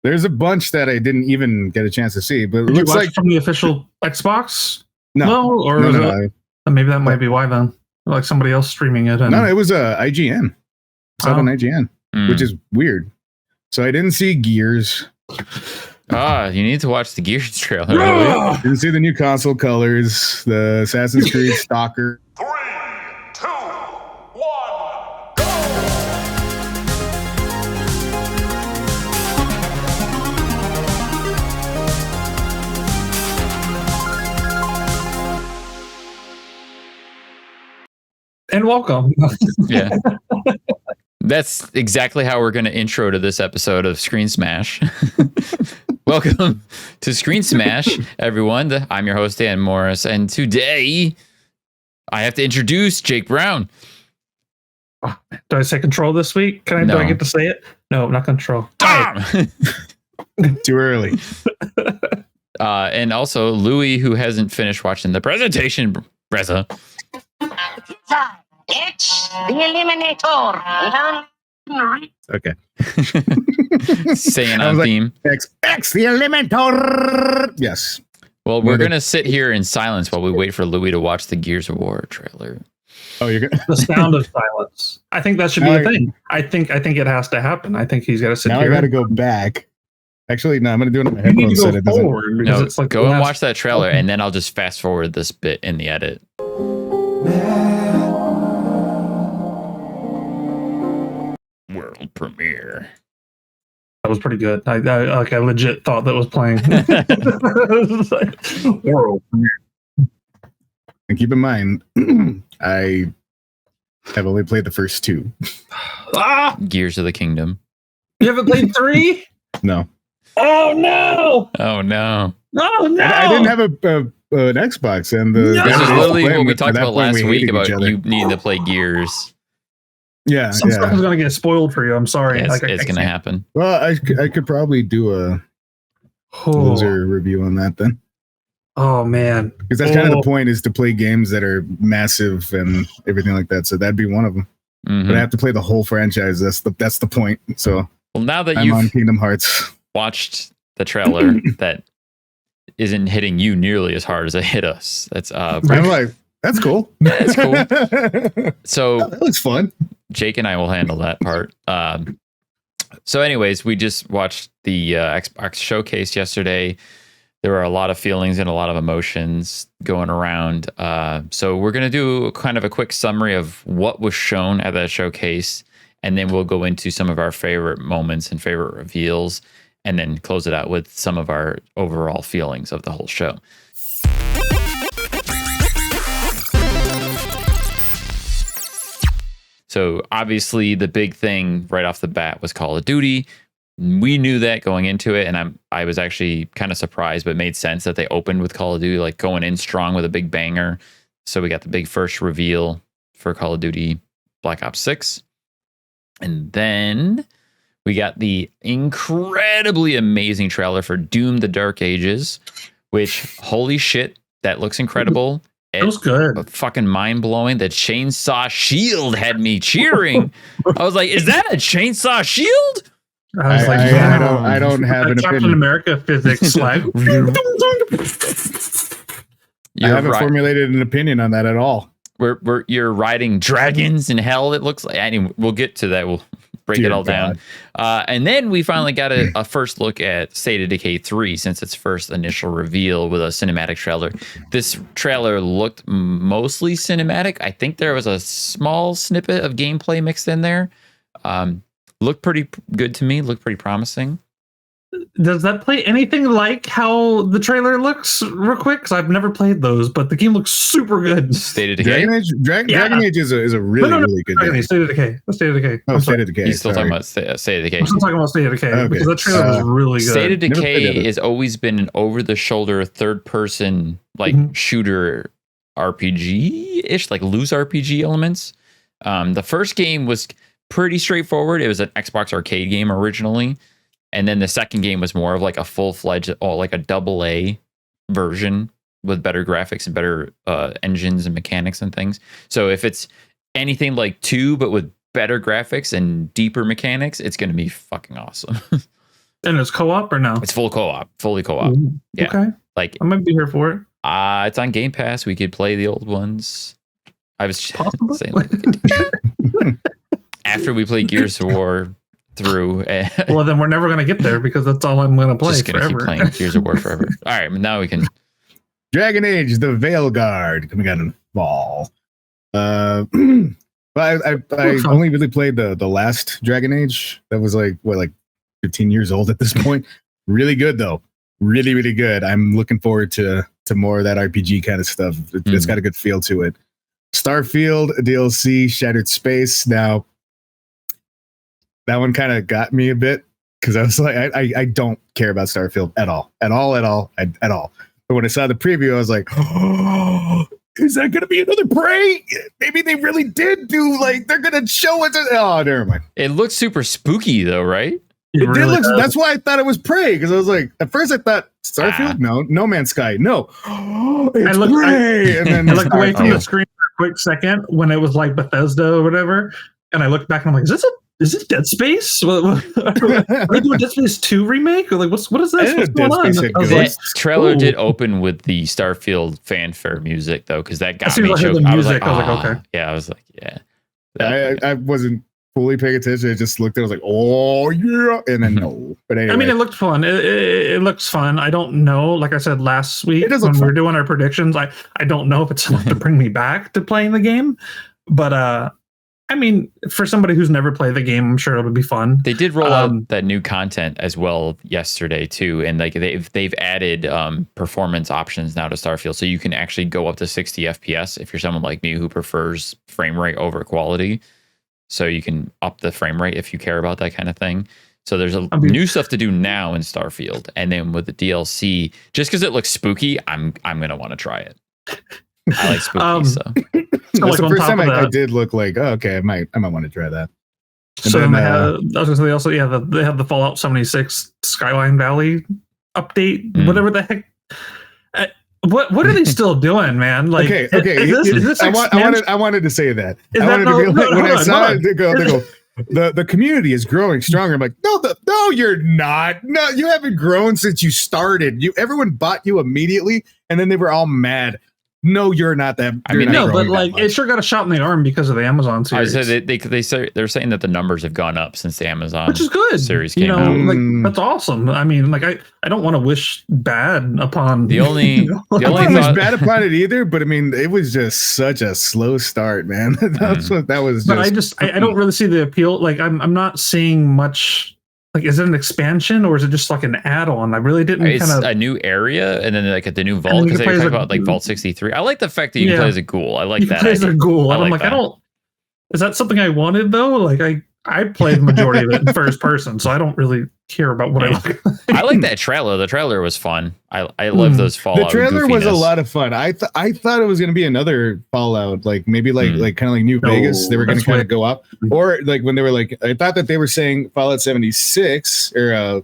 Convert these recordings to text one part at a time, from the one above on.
There's a bunch that I didn't even get a chance to see, but it Did you looks watch like from the official Xbox? no, Or no. Maybe that might be why then. Like somebody else streaming it. And... No, it was IGN. It's on IGN, which is weird. So I didn't see Gears. You need to watch the Gears trailer. Didn't see the new console colors, the Assassin's Creed Stalker. 3, 2, 1, go! And welcome. Yeah. That's exactly how we're going to intro to this episode of Screen Smash. Welcome to Screen Smash, everyone. I'm your host, Dan Morris, and today I have to introduce Jake Brown. Do I say control this week? Do I get to say it? No, not control. Too early. And also Louis, who hasn't finished watching the presentation. Reza. It's the Eliminator. Okay. Saying on theme. X the Eliminator. Yes. Well, we're going to sit here in silence while we wait for Louis to watch the Gears of War trailer. Oh, you're good. The sound of silence. I think that should be a thing. I think it has to happen. I think he's got to sit now here. I got to go back. Actually, no, I'm going to do it on my headphones. You need to go forward. No, it's like go and watch that trailer, and then I'll just fast forward this bit in the edit. World premiere. That was pretty good. I legit thought that was playing. World premiere. And keep in mind, I have only played the first two. Gears of the Kingdom. You haven't played 3? No. Oh no! Oh no! Oh no! I didn't have an Xbox, and the This is literally what we talked at that about point, last we week hated about each other. you needing to play Gears. Yeah, Some stuff is going to get spoiled for you. I'm sorry. Yeah, it's going to happen. Well, I could probably do a loser review on that then. Oh man, because that's kind of the point, is to play games that are massive and everything like that. So that'd be one of them. Mm-hmm. But I have to play the whole franchise. That's the point. So well, now that I'm on you've Kingdom Hearts, watched the trailer that isn't hitting you nearly as hard as it hit us. That's I'm like, that's cool. That's cool. So that looks fun. Jake and I will handle that part. So anyways, we just watched the Xbox showcase yesterday. There were a lot of feelings and a lot of emotions going around. So we're going to do kind of a quick summary of what was shown at that showcase, and then we'll go into some of our favorite moments and favorite reveals, and then close it out with some of our overall feelings of the whole show. So obviously the big thing right off the bat was Call of Duty. We knew that going into it, and I was actually kind of surprised, but it made sense that they opened with Call of Duty, like going in strong with a big banger. So we got the big first reveal for Call of Duty Black Ops 6. And then we got the incredibly amazing trailer for Doom: The Dark Ages, which, holy shit, that looks incredible. It was good. Fucking mind-blowing. The chainsaw shield had me cheering. I was like, is that a chainsaw shield? I was like, I don't have an Captain opinion. America physics. Like, I haven't formulated an opinion on that at all. You're riding dragons in hell, it looks like. Anyway, we'll get to that. We'll break it all down. And then we finally got a first look at State of Decay 3, since its first initial reveal with a cinematic trailer. This trailer looked mostly cinematic. I think there was a small snippet of gameplay mixed in there. Looked pretty good to me. Looked pretty promising. Does that play anything like how the trailer looks, real quick? Because I've never played those, but the game looks super good. State of Decay? Dragon Age is a really good game. State of Decay. State of Decay. Oh, State of Decay. He's still talking about State of Decay. I'm still talking about State of Decay because that trailer was really good. State of Decay has always been an over-the-shoulder, third-person shooter RPG-ish, like loose RPG elements. The first game was pretty straightforward. It was an Xbox arcade game originally. And then the second game was more of like a full-fledged, like a AA version with better graphics and better engines and mechanics and things. So if it's anything like 2, but with better graphics and deeper mechanics, it's going to be fucking awesome. And it's co-op or no? It's fully co-op. Ooh, Yeah. Okay. Like I might be here for it. it's on Game Pass. We could play the old ones. I was Possibly. saying like, after we play Gears of War through. Well, then we're never going to get there because that's all I'm going to play Just gonna forever. keep playing Gears of War forever. All right, now we can. Dragon Age: The Veilguard coming out in fall. But I only really played the last Dragon Age. That was like 15 years old at this point. Really good though. Really, really good. I'm looking forward to more of that RPG kind of stuff. It's got a good feel to it. Starfield DLC, Shattered Space. Now, that one kind of got me a bit because I was like, I don't care about Starfield at all. But when I saw the preview, I was like, oh, is that going to be another Prey? Maybe they really did do they're going to show it. Oh, never mind. It looks super spooky though, right? It did look. That's why I thought it was Prey because I was like, at first I thought Starfield, No Man's Sky, no. It's Prey, and then I looked away from the screen for a quick second when it was like Bethesda or whatever, and I looked back and I'm like, is it Dead Space? Are they doing Dead Space 2 remake? Or like, what is this? What's going on? That trailer did open with the Starfield fanfare music though, because that got me choked. I was like, okay. Yeah, I was like, yeah. I wasn't fully paying attention. I just looked at it, I was like, oh yeah, and then no. But anyway. I mean, it looked fun. It looks fun. I don't know. Like I said last week when we were doing our predictions, I don't know if it's enough to bring me back to playing the game. But I mean, for somebody who's never played the game, I'm sure it'll be fun. They did roll out that new content as well yesterday too, and like they've added performance options now to Starfield, so you can actually go up to 60 FPS if you're someone like me who prefers frame rate over quality. So you can up the frame rate if you care about that kind of thing. So there's new stuff to do now in Starfield, and then with the DLC, just because it looks spooky, I'm gonna want to try it. I like spooky, so. That's the first time I did look like, oh, okay, I might want to try that. And so then, I was gonna say also, they have the Fallout 76 Skyline Valley update, whatever the heck. What are they still doing, man? Like, okay. Is this I wanted to say that. Is I that wanted to be like, when I saw it, they go, on. the community is growing stronger. I'm like, no, you're not. No, you haven't grown since you started. Everyone bought you immediately, and then they were all mad. No, you're not that. I mean, no, but like it sure got a shot in the arm because of the Amazon series. I said they're saying that the numbers have gone up since the Amazon, which is good. Series came out. Like that's awesome. I mean, like I don't want to wish bad upon the only. I don't wish bad upon it either, but I mean, it was just such a slow start, man. That's what that was. But I don't really see the appeal. Like I'm not seeing much. Like, is it an expansion or is it just like an add-on? I really didn't. It's a new area, and then like at the new vault because they talk about like Vault 63. I like the fact that you can play as a ghoul. I like that. Play as a ghoul, and I'm like, I don't. Is that something I wanted though? Like I played the majority of it in first person, so I don't really care about what I look like. I like that trailer. The trailer was fun. I love those Fallout. The trailer goofiness. was a lot of fun. I thought it was going to be another Fallout, like maybe like kind of like New Vegas. They were going to kind of go up, or like when they were like, I thought that they were saying Fallout 76 or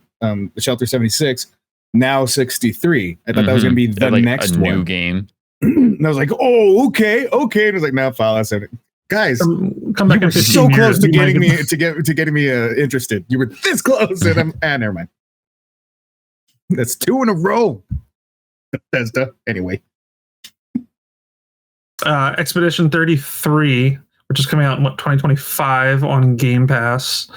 Shelter 76, now 63. I thought that was going to be the next one. New game. And I was like, oh, okay. And it was like, now Fallout 70. Guys, come back. You were so close to getting me interested. You were this close, and I'm never mind. That's 2 in a row. Bethesda. Anyway, Expedition 33, which is coming out in 2025 on Game Pass.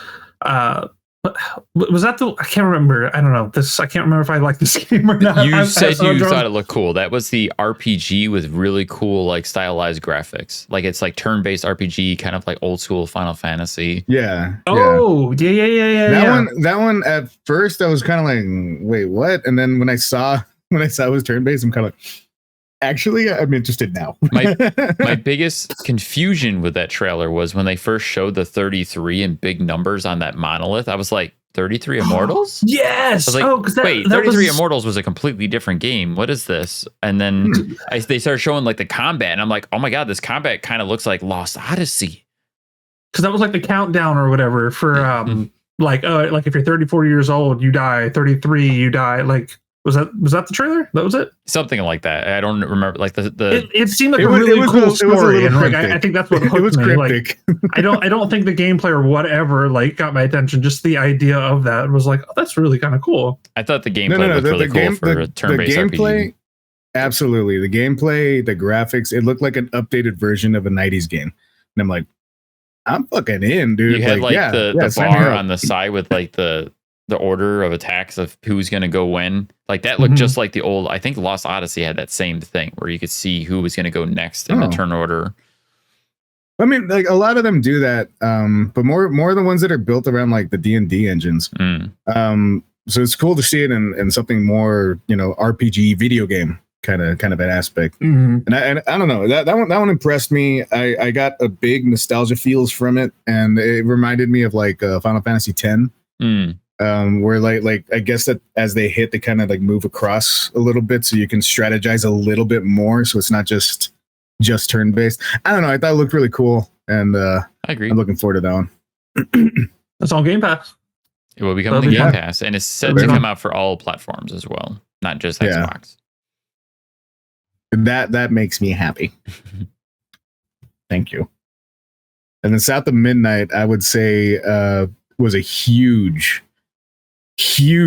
Was that I can't remember. I don't know. I can't remember if I like this game or not. You said you thought it looked cool. That was the RPG with really cool, like stylized graphics. Like it's like turn-based RPG, kind of like old school Final Fantasy. Yeah. Oh, yeah. That one at first I was kind of like, wait, what? And then when I saw it was turn-based, I'm kind of like, actually, I'm interested now. My biggest confusion with that trailer was when they first showed the 33 in big numbers on that monolith. I was like, 33 Immortals? Yes. I was like, wait, 33 Immortals was a completely different game. What is this? And then they started showing like the combat, and I'm like, oh my god, this combat kind of looks like Lost Odyssey. Because that was like the countdown or whatever for like if you're 34 years old, you die. 33, you die. Like Was that the trailer? That was it? Something like that. I don't remember. Like it seemed like a really cool story, and like I think that's what hooked it was me. cryptic. Like, I don't think the gameplay or whatever like got my attention. Just the idea of that was like, oh, that's really kind of cool. I thought the gameplay looked really cool for a turn-based RPG. Absolutely, the gameplay, the graphics, it looked like an updated version of a '90s game, and I'm like, I'm fucking in, dude. You had the bar on the side with like the order of attacks of who's going to go when. Like that looked just like the old, I think Lost Odyssey had that same thing where you could see who was going to go next in the turn order. I mean, like a lot of them do that, but more the ones that are built around like the D&D engines. So it's cool to see it in something more, RPG video game kind of an aspect. And I don't know, that one impressed me. I got a big nostalgia feels from it, and it reminded me of like Final Fantasy X. Where like I guess that as they hit, they kind of like move across a little bit, so you can strategize a little bit more, so it's not just turn based. I don't know, I thought it looked really cool, and I agree. I'm looking forward to that one. That's on Game Pass. It will become the Game Pass, and it's set to come out for all platforms as well, not just Xbox. That makes me happy. Thank you. And then South of Midnight, I would say, was a huge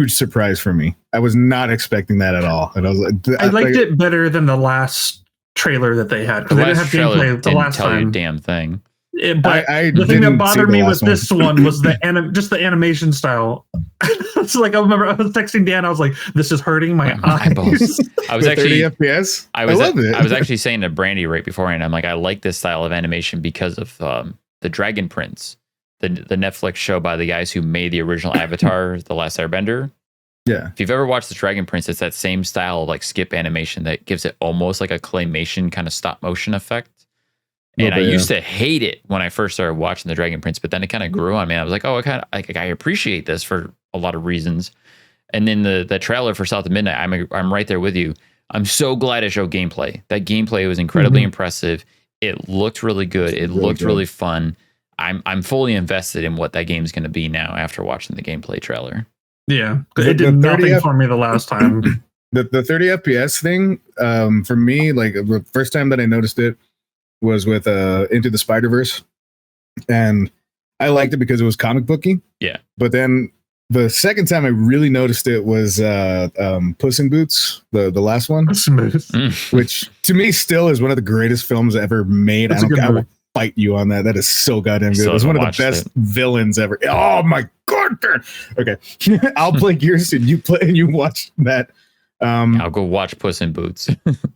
surprise for me. I was not expecting that at all, and I was like, I liked it better than the last trailer that they had, because they didn't have gameplay the last time. You damn thing. But the thing that bothered me with this one was just the animation style. It's like, I remember I was texting Dan. I was like, "This is hurting my eyeballs." I was actually 30 FPS. I love it. I was actually saying to Brandy right beforehand, I'm like, I like this style of animation because of the Dragon Prince, the Netflix show by the guys who made the original Avatar, The Last Airbender. Yeah. If you've ever watched the Dragon Prince, it's that same style of like skip animation that gives it almost like a claymation kind of stop motion effect. And I used to hate it when I first started watching the Dragon Prince, but then it kind of grew on me. I was like, oh, I appreciate this for a lot of reasons. And then the trailer for South of Midnight, I'm right there with you. I'm so glad it showed gameplay. That gameplay was incredibly impressive. It looked really good. It looked really fun. I'm fully invested in what that game's going to be now after watching the gameplay trailer. Yeah, it did nothing for me the last time. The 30 FPS thing, for me, like the first time that I noticed it was with Into the Spider-Verse, and I liked it because it was comic booky. Yeah. But then the second time I really noticed it was Puss in Boots, the last one, which to me still is one of the greatest films ever made. I will fight you on that. That is so goddamn good. It was one of the best villains ever. Oh my god. Okay. I'll play Gears and you watch that. I'll go watch Puss in Boots.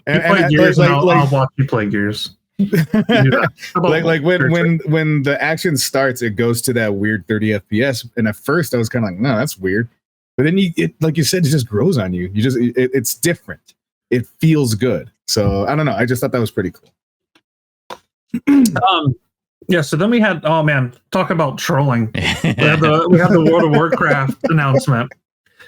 I'll watch you play Gears. like when the action starts, it goes to that weird 30 FPS, and at first I was kind of like, no, that's weird, but then like you said, it just grows on you. It's different. It feels good. So I don't know, I just thought that was pretty cool. So then we had, oh man, talk about trolling. we had the World of Warcraft announcement.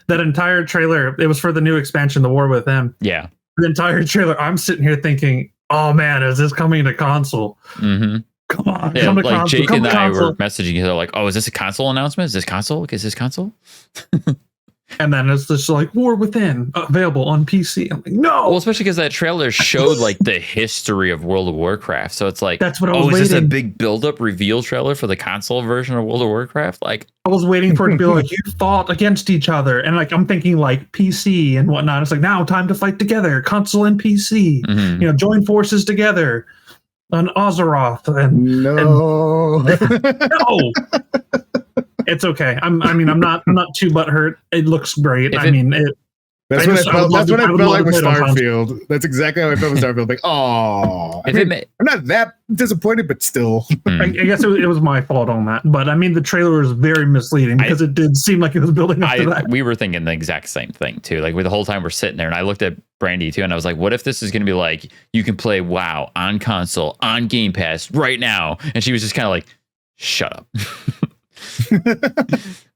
That entire trailer, it was for the new expansion, The War Within. Yeah, the entire trailer, I'm sitting here thinking, oh man, is this coming to console? Mm-hmm. Come on, yeah, like console. Jake and I were messaging each other like, oh, is this a console announcement? Is this console? Is this console? And then it's just like War Within available on PC. I'm like, no. Well, especially because that trailer showed like the history of World of Warcraft. So it's like, that's what I was waiting. Is this a big build-up reveal trailer for the console version of World of Warcraft? Like, I was waiting for it to be like, you fought against each other, and like I'm thinking like PC and whatnot. It's like, now time to fight together, console and PC. Mm-hmm. Join forces together on Azeroth. And no. It's okay. I'm not too butthurt. It looks great. That's what I felt like with Starfield. That's exactly how I felt with Starfield. Like, oh, I'm not that disappointed, but still. I guess it was my fault on that. But I mean, the trailer was very misleading because it did seem like it was building up to that. We were thinking the exact same thing too. Like the whole time we're sitting there, and I looked at Brandy too, and I was like, what if this is going to be like, you can play WoW on console, on Game Pass right now? And she was just kind of like, shut up.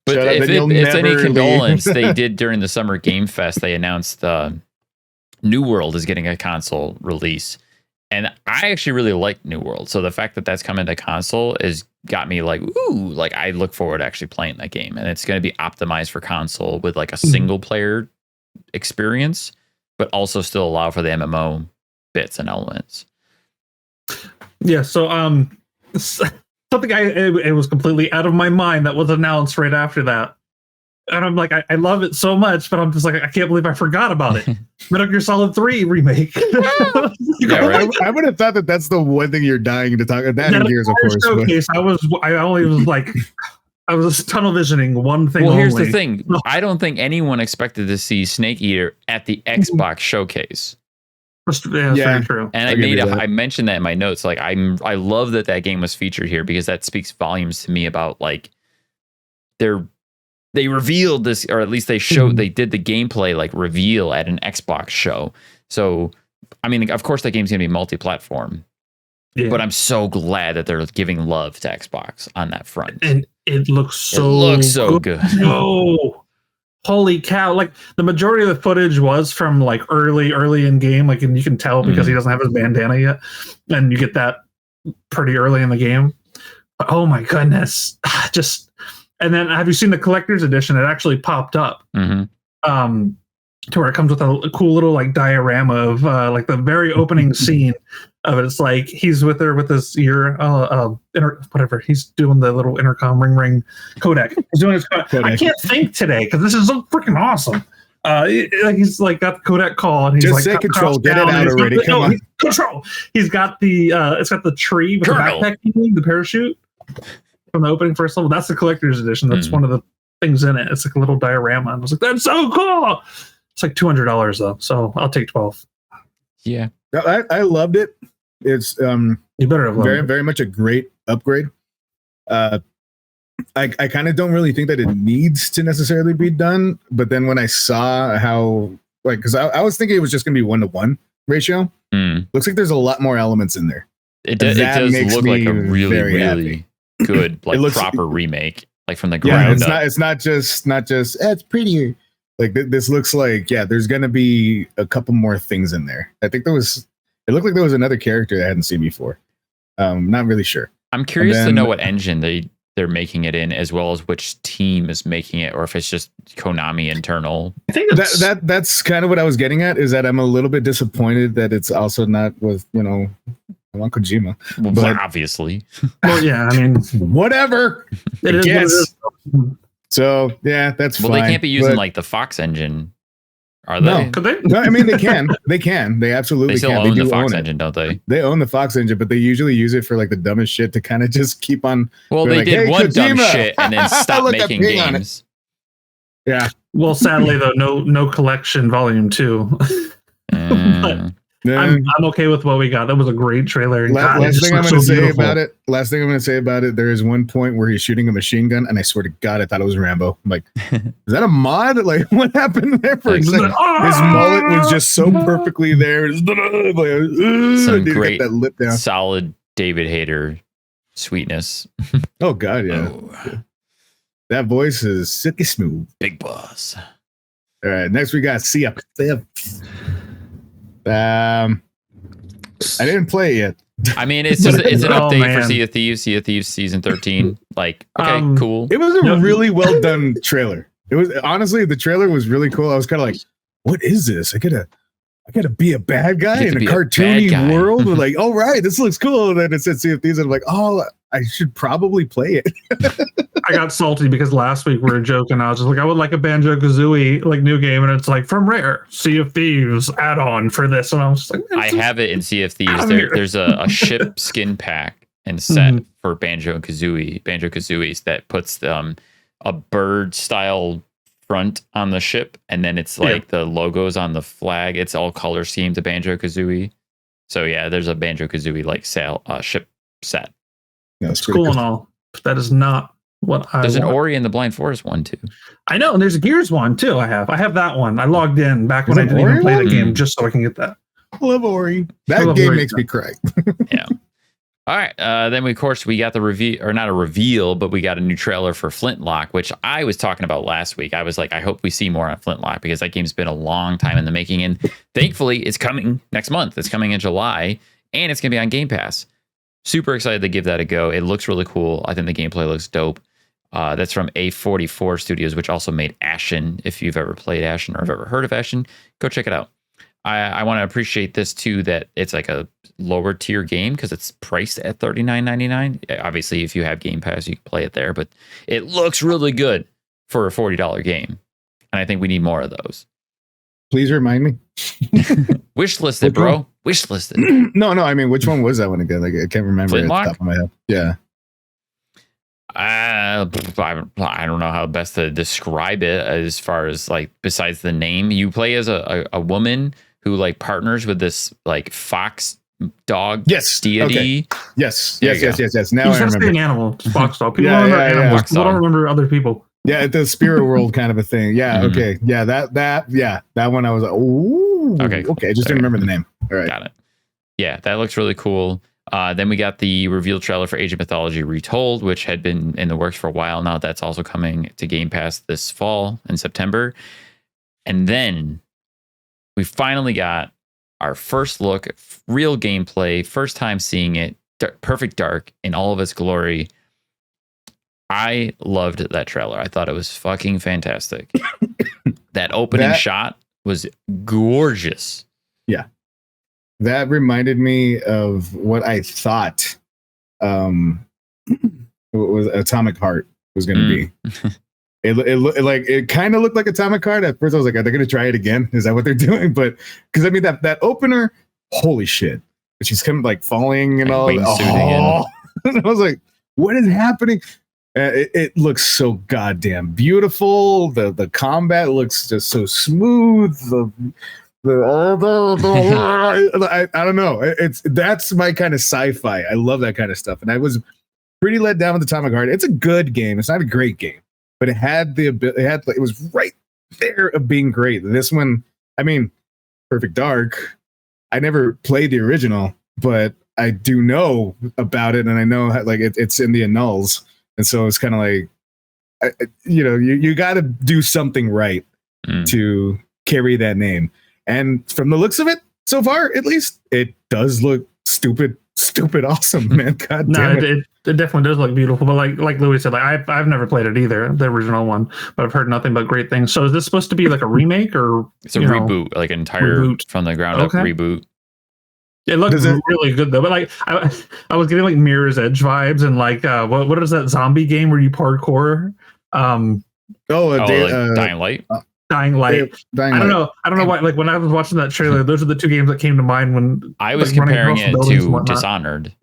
But if it's any condolence, they did during the Summer Game Fest, they announced New World is getting a console release. And I actually really like New World. So the fact that that's coming to console has got me like, ooh, like I look forward to actually playing that game. And it's going to be optimized for console with like a single player experience, but also still allow for the MMO bits and elements. Yeah, so something it was completely out of my mind that was announced right after that. And I'm like, I love it so much, but I'm just like, I can't believe I forgot about it. Metal Gear Solid 3 remake. Yeah, right. I would have thought that that's the one thing you're dying to talk about. That and Gears, of course. Showcase, I was tunnel visioning one thing. Well, here's the thing. I don't think anyone expected to see Snake Eater at the Xbox showcase. Yeah, very true. And I mentioned that in my notes. Like, I love that game was featured here because that speaks volumes to me about like they revealed this, or at least they showed they did the gameplay like reveal at an Xbox show. So, I mean, of course, that game's gonna be multi-platform. Yeah. But I'm so glad that they're giving love to Xbox on that front. And it looks so good. No. Holy cow. Like the majority of the footage was from like early in game. Like, and you can tell because he doesn't have his bandana yet. And you get that pretty early in the game. But, oh my goodness. And then have you seen the collector's edition? It actually popped up. To where it comes with a cool little like diorama of like the very opening scene of it. It's like he's with her with his ear, whatever. He's doing the little intercom ring codec. He's doing his codec. I can't think today because this is so freaking awesome. He's like got the codec call and he's just like, say control, get it out already. Come on, control. He's got the it's got the tree with the backpack, the parachute from the opening first level. That's the collector's edition. That's one of the things in it. It's like a little diorama. And I was like, that's so cool. It's like $200 though, so I'll take 12. Yeah, I loved it. It's you better have very very much a great upgrade. I kind of don't really think that it needs to necessarily be done, but then when I saw how because I was thinking it was just gonna be 1-to-1 ratio. Looks like there's a lot more elements in there. It does look like a really good proper remake, like from the ground up. It's not just it's prettier. Like this looks like there's gonna be a couple more things in there. I think it looked like there was another character I hadn't seen before. Not really sure. I'm curious to know what engine they're making it in, as well as which team is making it, or if it's just Konami internal. I think that's kind of what I was getting at. Is that I'm a little bit disappointed that it's also not with I want Kojima, but obviously. Well, yeah, I mean, whatever. It is. Yes. So that's fine. Well, they can't be using like the Fox engine, are they? No, could they? No, I mean they can. They can. They absolutely they still can. Own the Fox engine, don't they? They own the Fox engine, but they usually use it for like the dumbest shit to kind of just keep on. Well, they did one dumb shit and then stop making games. Yeah. Well, sadly though, no collection volume 2. But I'm okay with what we got. That was a great trailer. Last thing I'm going to say about it, there is one point where he's shooting a machine gun, and I swear to God, I thought it was Rambo. I'm like, is that a mod? Like, what happened there for a second? His mullet was just so perfectly there. Some great, that lip down. Solid David Hayter sweetness. Oh God, yeah. Oh. That voice is silky smooth. Big boss. All right, next we got Sea of Thieves. I didn't play it yet. I mean, it's an update for Sea of Thieves. Sea of Thieves season 13. Like, okay, cool. It was a really well done trailer. It was honestly, the trailer was really cool. I was kind of like, what is this? I gotta be a bad guy in a cartoony world. Like, all right, this looks cool. And then it said Sea of Thieves, and I'm like, oh, I should probably play it. I got salty because last week we were joking. I was just like, I would like a Banjo-Kazooie like new game, and it's like from Rare, Sea of Thieves add-on for this, and I was just like, I have it in Sea of Thieves. There's a ship skin pack and set for Banjo-Kazooies that puts a bird style front on the ship, and then it's like the logos on the flag. It's all color schemed to Banjo-Kazooie. So yeah, there's a Banjo-Kazooie like ship set. Yeah, it's cool and all, but that is not what I There's want. an Ori and the Blind Forest one too. I know, and there's a Gears one too. I have that one. I logged in back when I didn't even play the game just so I can get that. I love Ori. That game makes me cry. Yeah. All right. Then we got the reveal, or not a reveal, but we got a new trailer for Flintlock, which I was talking about last week. I was like, I hope we see more on Flintlock because that game's been a long time in the making, and thankfully it's coming next month. It's coming in July, and it's gonna be on Game Pass. Super excited to give that a go. It looks really cool. I think the gameplay looks dope. That's from A44 Studios, which also made Ashen. If you've ever played Ashen or have ever heard of Ashen, go check it out. I want to appreciate this too, that it's like a lower tier game because it's priced at $39.99. Obviously, if you have Game Pass, you can play it there, but it looks really good for a $40 game. And I think we need more of those. Please remind me. Wish listed, bro. Wish listed. No. I mean, which one was that one again? Like, I can't remember at the top of my head. Yeah. I don't know how best to describe it as far as like besides the name. You play as a woman who like partners with this like fox dog deity. Okay. Yes. Now I remember. An animal. Fox dog. People don't remember animals. People don't remember other people. Yeah, the spirit world kind of a thing. Yeah. Mm-hmm. Okay. Yeah. That one I was like, ooh. Okay. Cool. Okay. I just didn't remember the name. All right. Got it. Yeah, that looks really cool. Then we got the reveal trailer for Age of Mythology Retold, which had been in the works for a while now. That's also coming to Game Pass this fall in September. And then we finally got our first look, real gameplay, first time seeing it, Perfect Dark in all of its glory. I loved that trailer. I thought it was fucking fantastic. That opening shot was gorgeous. Yeah. That reminded me of what I thought was Atomic Heart was going to be. It kind of looked like Atomic Heart. At first I was like, are they going to try it again? Is that what they're doing? But because I mean, that opener, holy shit. She's kind of like falling and all. I was like, what is happening? It looks so goddamn beautiful. The combat looks just so smooth. I don't know. That's my kind of sci-fi. I love that kind of stuff. And I was pretty let down with Atomic Heart. It's a good game. It's not a great game, but it had it was right there of being great. This one, I mean, Perfect Dark. I never played the original, but I do know about it, and I know how, like it's in the annals, and so it's kind of like, you got to do something right to carry that name. And from the looks of it, so far, at least, it does look stupid awesome, man. God damn it. It definitely does look beautiful. But like Louis said, like I've never played it either, the original one, but I've heard nothing but great things. So is this supposed to be like a remake or it's a reboot, like an entire reboot from the ground up reboot? It looks really good though. But like I was getting like Mirror's Edge vibes and like what is that zombie game where you parkour? Dying Light. Dying Light. I don't know why. Like when I was watching that trailer, those are the two games that came to mind when I was comparing it to Dishonored.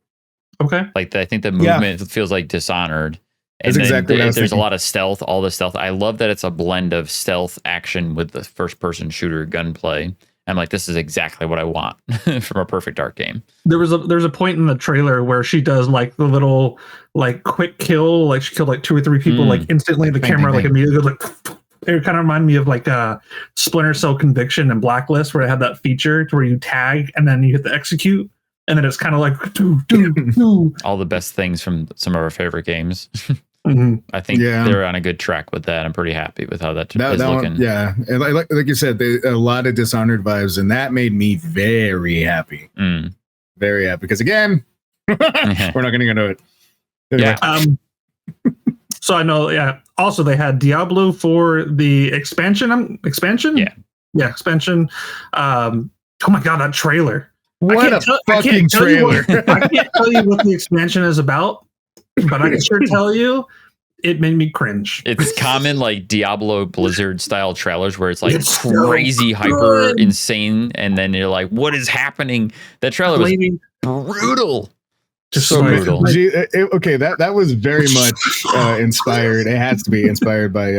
Okay. Like I think the movement feels like Dishonored. And that's exactly what there's a lot of stealth, all the stealth. I love that it's a blend of stealth action with the first person shooter gunplay. I'm like, this is exactly what I want from a Perfect Dark game. There's a point in the trailer where she does like the little like quick kill, like she killed like 2 or 3 people like instantly. The camera like immediately like. It kind of reminded me of like Splinter Cell Conviction and Blacklist, where it had that feature to where you tag and then you hit the execute, and then it's kind of like all the best things from some of our favorite games. Mm-hmm. I think they're on a good track with that. I'm pretty happy with how that is looking. And like you said, a lot of Dishonored vibes, and that made me very happy. Very happy because again, we're not going to go into it. Anyway. Yeah. So I know, also, they had Diablo for the expansion. Expansion. Yeah, expansion. Oh my god, that trailer! What a fucking trailer! I can't tell you what the expansion is about, but I can sure tell you it made me cringe. It's common like Diablo Blizzard style trailers where it's like crazy, hyper insane, and then you're like, "What is happening?" That trailer was brutal. Just so brutal. That was very much inspired. It has to be inspired by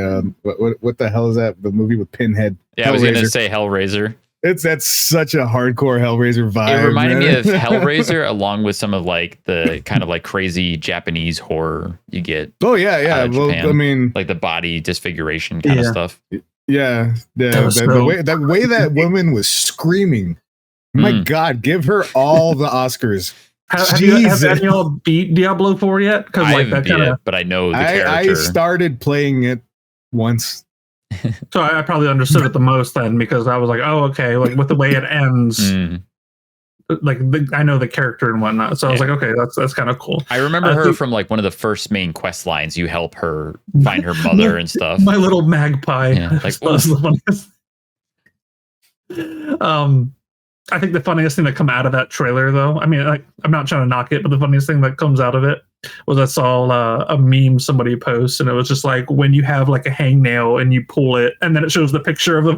what the hell is that? The movie with Pinhead. Yeah, I was going to say Hellraiser. That's such a hardcore Hellraiser vibe. It reminded me of Hellraiser, along with some of like the kind of like crazy Japanese horror you get. Oh yeah. Well, I mean, like the body disfiguration kind of stuff. Yeah. The way that woman was screaming. My God, give her all the Oscars. Have you all beat Diablo 4 yet? Because like that kind of. But I know the character. I started playing it once. So I probably understood it the most then because I was like, oh, okay, like with the way it ends. like I know the character and whatnot. So I was like, okay, that's kind of cool. I remember her from like one of the first main quest lines. You help her find her mother and stuff. My little magpie. Yeah, like, I think the funniest thing that come out of that trailer, though, I mean, like, I'm not trying to knock it, but the funniest thing that comes out of it was I saw a meme somebody post, and it was just like when you have like a hangnail and you pull it, and then it shows the picture of the.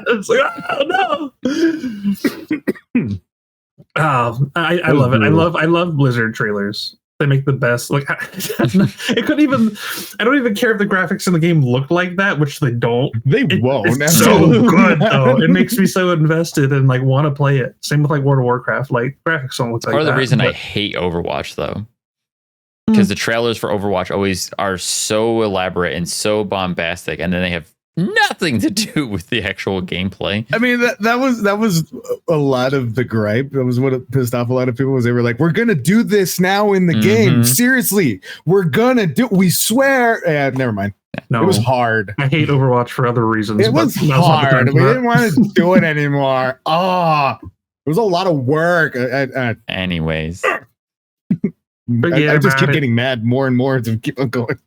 It's like, oh no! I love it. I love Blizzard trailers. They make the best. Like it could even. I don't even care if the graphics in the game look like that, which they don't. They won't. It's so good though. It makes me so invested and like want to play it. Same with like World of Warcraft. Like graphics don't look like that. Part of the reason I hate Overwatch though, because the trailers for Overwatch always are so elaborate and so bombastic, and then they have nothing to do with the actual gameplay. I mean, that was a lot of the gripe. That was what pissed off a lot of people. Was they were like, "We're gonna do this now in the game. Seriously, we're gonna do. We swear." Never mind. No, it was hard. I hate Overwatch for other reasons. It was hard. We didn't want to do it anymore. It was a lot of work. Anyways, I just keep getting mad more and more to keep on going.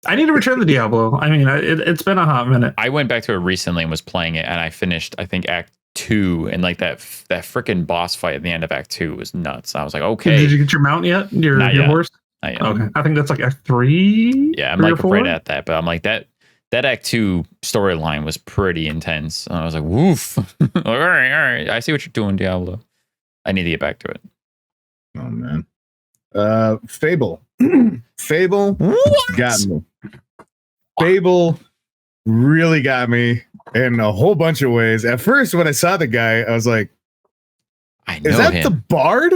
I need to return the Diablo. I mean, it's been a hot minute. I went back to it recently and was playing it, and I finished, I think, Act 2, and like that freaking boss fight at the end of Act 2 was nuts. I was like, okay. Did you get your mount yet? Your horse? Not yet. Okay. I think that's like Act 3. Yeah, I'm like right at that, but I'm like that Act 2 storyline was pretty intense. And I was like, woof. All right. I see what you're doing, Diablo. I need to get back to it. Oh man. Fable. Fable got me. Fable really got me in a whole bunch of ways. At first, when I saw the guy, I was like, "Is that the Bard?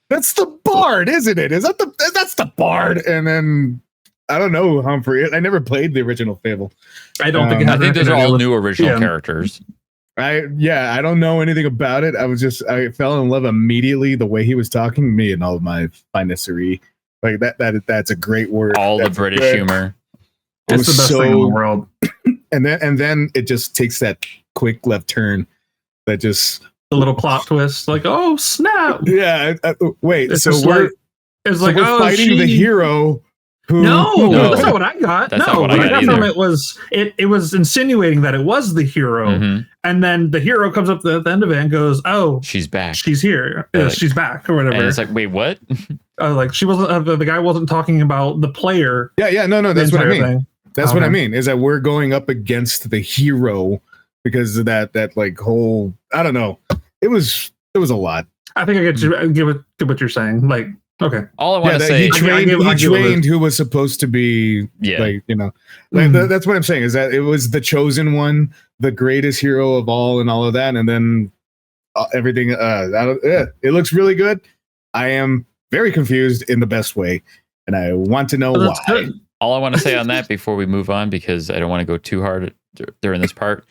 That's the Bard, isn't it? That's the Bard?" And then I don't know Humphrey. I never played the original Fable. I don't think. I think those are all new original characters. I don't know anything about it. I fell in love immediately the way he was talking. Me and all of my finesserie. Like that's a great word. All the British humor. It's the best thing in the world. And then it just takes that quick left turn that just the little plot twist, like, oh snap. Yeah. Wait. It's so we're fighting the hero. No, that's not what I got. That's no, what I got from it was it was insinuating that it was the hero, and then the hero comes up at the end of it and goes, "Oh, she's back. She's here. She's back, or whatever." And it's like, wait, what? Like she wasn't. The guy wasn't talking about the player. Yeah. No. That's what I mean. That's what I mean. Is that we're going up against the hero because of that like whole. I don't know. It was a lot. I think I get you. Get what you're saying. Like. Okay. All I want to say, he trained who was supposed to be, like, you know, like that's what I'm saying is that it was the chosen one, the greatest hero of all, and all of that, and then everything. It looks really good. I am very confused in the best way, and I want to know why. Good. All I want to say on that before we move on, because I don't want to go too hard during this part.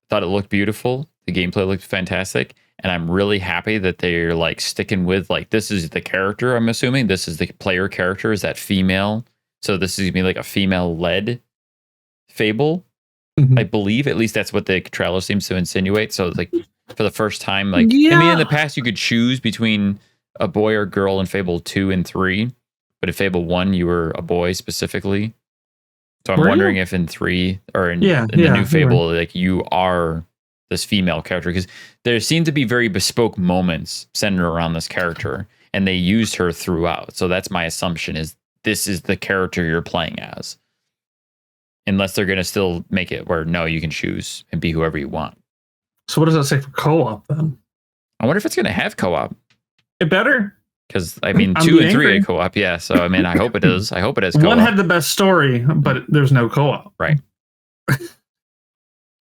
Thought it looked beautiful. The gameplay looked fantastic. And I'm really happy that they're like sticking with like, this is the character. I'm assuming this is the player character. Is that female? So this is gonna be like a female led Fable. I believe at least that's what the trailer seems to insinuate. So like for the first time, like I mean, in the past you could choose between a boy or girl in Fable 2 and 3, but in Fable 1 you were a boy specifically. So I'm wondering if in 3 or in the new Fable, like you are this female character, because there seem to be very bespoke moments centered around this character, and they used her throughout. So that's my assumption, is this is the character you're playing as, unless they're going to still make it where no, you can choose and be whoever you want. So what does that say for co-op then? I wonder if it's going to have co-op. It better, because I mean 2 and 3 are co-op. Yeah, so I mean I hope it is. I hope it has co-op. One had the best story, but there's no co-op. Right.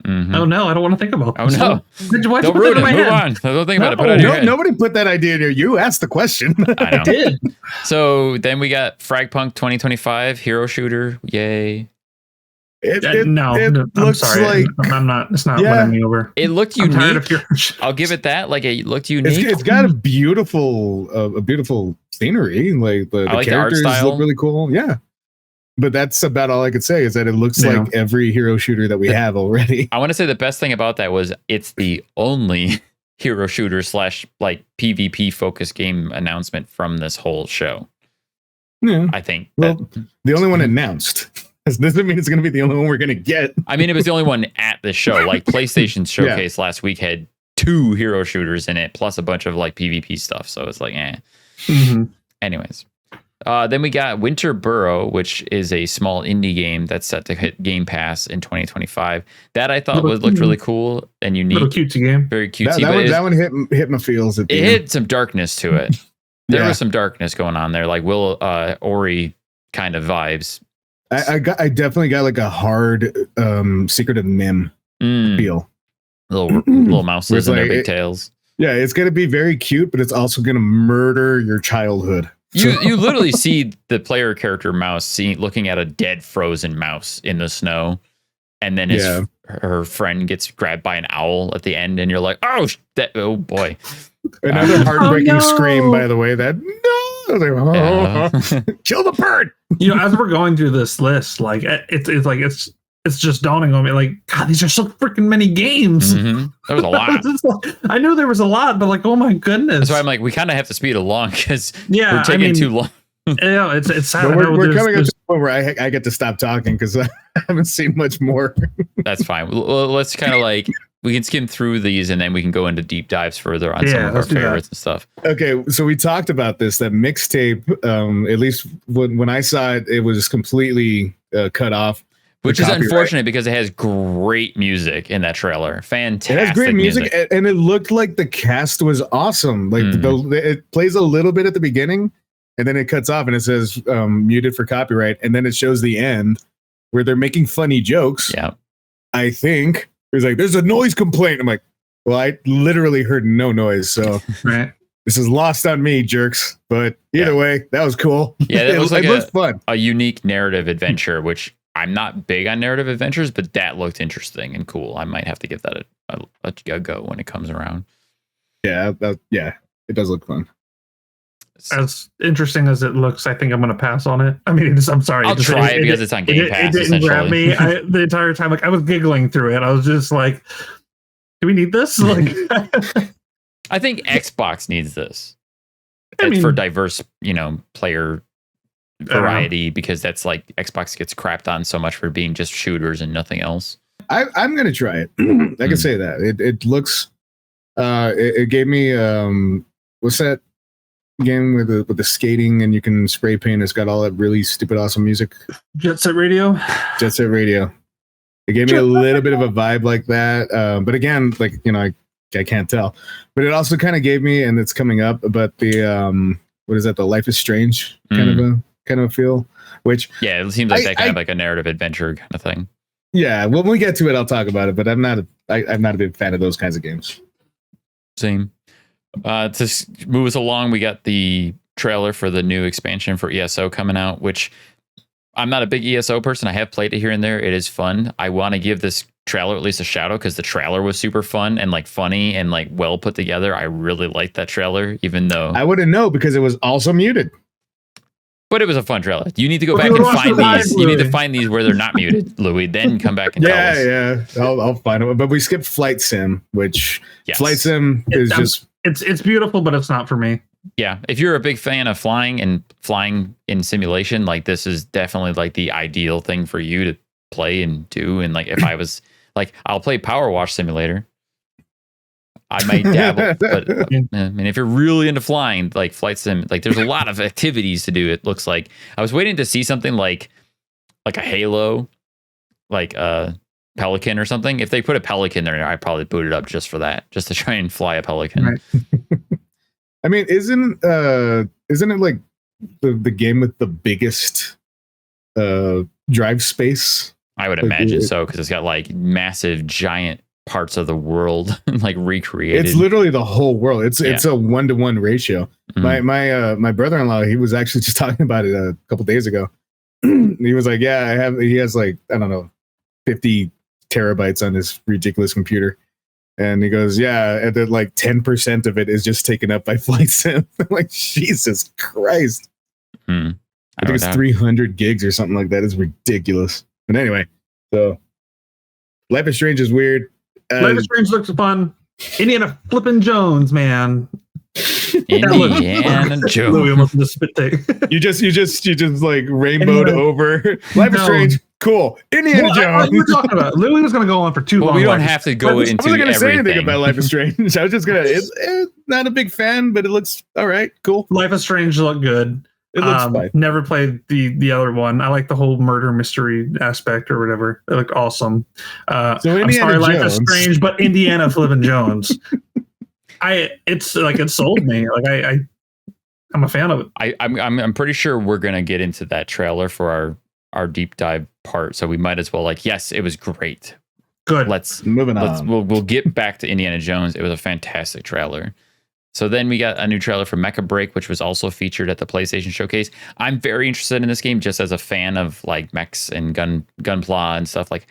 Oh no, I don't want to think about this. Oh no. Why'd you don't put that in ruin my it. head? Move on. Don't think about it. Put it in your head. Nobody put that idea in here. You asked the question. I know. did. So then we got Fragpunk 2025 hero shooter. Yay. It I'm looks sorry. like I'm not. It's not winning me over. It looked I'm tired unique. of your I'll give it that. Like it looked unique. it's got a beautiful scenery. Like the like characters the art style. look really cool. Yeah. But that's about all I could say, is that it looks like every hero shooter that we have already. I want to say the best thing about that was it's the only hero shooter / like PvP focused game announcement from this whole show. Yeah. I think. Well, the only one announced. This doesn't mean it's going to be the only one we're going to get. I mean, it was the only one at the show. Like PlayStation's showcase last week had 2 hero shooters in it, plus a bunch of like PvP stuff. So it's like, Anyways. Then we got Winter Burrow, which is a small indie game that's set to hit Game Pass in 2025. That I thought looked really cool and unique. Little cutesy game. Very cutesy. That one hit my feels. It hit some darkness to it. There was some darkness going on there, like Ori kind of vibes. I definitely got like a hard Secret of Nim feel. Little mouses and their big tails. Yeah, it's gonna be very cute, but it's also gonna murder your childhood. You literally see the player character mouse looking at a dead frozen mouse in the snow, and then her friend gets grabbed by an owl at the end, and you're like, oh boy. Another heartbreaking scream, by the way. That kill the bird. As we're going through this list, like it's just dawning on me, like, God, these are so freaking many games. There was a lot. I knew there was a lot, but like, oh my goodness. That's why I'm like, we kind of have to speed along because we're taking too long. Yeah, it's sad. We're coming up to the point where I get to stop talking because I haven't seen much more. That's fine. Let's kind of like, we can skim through these and then we can go into deep dives further on some of our favorites and stuff. Okay, so we talked about this, that mixtape, at least when I saw it, it was completely cut off. Which is unfortunate because it has great music in that trailer. Fantastic. It has great music, and it looked like the cast was awesome. Like it plays a little bit at the beginning, and then it cuts off, and it says muted for copyright, and then it shows the end where they're making funny jokes. Yeah, I think it was like, "There's a noise complaint." I'm like, "Well, I literally heard no noise, so this is lost on me, jerks." But either way, that was cool. Yeah, that looks like fun. A unique narrative adventure, which. I'm not big on narrative adventures, but that looked interesting and cool. I might have to give that a go when it comes around. Yeah, it does look fun. As interesting as it looks, I think I'm going to pass on it. I mean, I'm sorry. I'll try it because it's on Game Pass. It didn't grab me the entire time. Like I was giggling through it. I was just like, "Do we need this?" Like, I think Xbox needs this. For diverse, player variety, because that's like Xbox gets crapped on so much for being just shooters and nothing else. I'm gonna try it. I can say that it looks. It gave me what's that game with the skating and you can spray paint? It's got all that really stupid awesome music. Jet Set Radio. Jet Set Radio. It gave me a little bit of a vibe like that, but again, like I can't tell. But it also kind of gave me, and it's coming up, but the what is that? The Life is Strange kind of feel, which it seems like that kind of like a narrative adventure kind of thing. Yeah, when we get to it, I'll talk about it. But I'm not a big fan of those kinds of games. Same. To move us along, we got the trailer for the new expansion for ESO coming out, which I'm not a big ESO person. I have played it here and there. It is fun. I want to give this trailer at least a shout out because the trailer was super fun and like funny and like well put together. I really liked that trailer, even though I wouldn't know because it was also muted. But it was a fun trailer. You need to go back and find these. You need to find these where they're not muted, Louis. Then come back and tell us. Yeah. I'll find them. But we skipped Flight Sim, which Flight Sim is just it's beautiful, but it's not for me. Yeah, if you're a big fan of flying and flying in simulation, like this is definitely like the ideal thing for you to play and do. And like if I was like, I'll play Power Wash Simulator. I might dabble, but I mean, if you're really into flying, like Flight Sim, like there's a lot of activities to do. It looks like I was waiting to see something like a Halo, like a Pelican or something. If they put a Pelican there, I'd probably boot it up just for that, just to try and fly a Pelican. Right. I mean, isn't it like the game with the biggest drive space? I would imagine so, because it's got like massive, giant parts of the world like recreated. It's literally the whole world. It's a 1-to-1 ratio. Mm-hmm. My brother-in-law, he was actually just talking about it a couple days ago. He was like, he has like, I don't know, 50 terabytes on this ridiculous computer. And he goes, and then like 10% of it is just taken up by Flight Sim. I'm like, Jesus Christ. I think it's 300 gigs or something like that. It's ridiculous. But anyway, so Life is Strange is weird. Life is Strange looks fun. Indiana flipping Jones, man. Indiana Jones. Louis almost the spit take. You just like rainbowed over. Life is Strange. Cool. Indiana Jones. You were talking about Louis was going to go on for too long. We don't have to go into. I wasn't going to say anything about Life is Strange. I was just going to. Not a big fan, but it looks all right. Cool. Life is Strange looked good. It looks fine. Never played the other one. I like the whole murder mystery aspect or whatever. It looked awesome. So I'm sorry, Life is Strange, but Indiana flipping Jones. It's like it sold me. Like I'm a fan of it. I'm pretty sure we're gonna get into that trailer for our deep dive part. So we might as well yes, it was great. Good. Moving on. We'll get back to Indiana Jones. It was a fantastic trailer. So then we got a new trailer for Mecha Break, which was also featured at the PlayStation Showcase. I'm very interested in this game just as a fan of like mechs and gunpla and stuff. Like,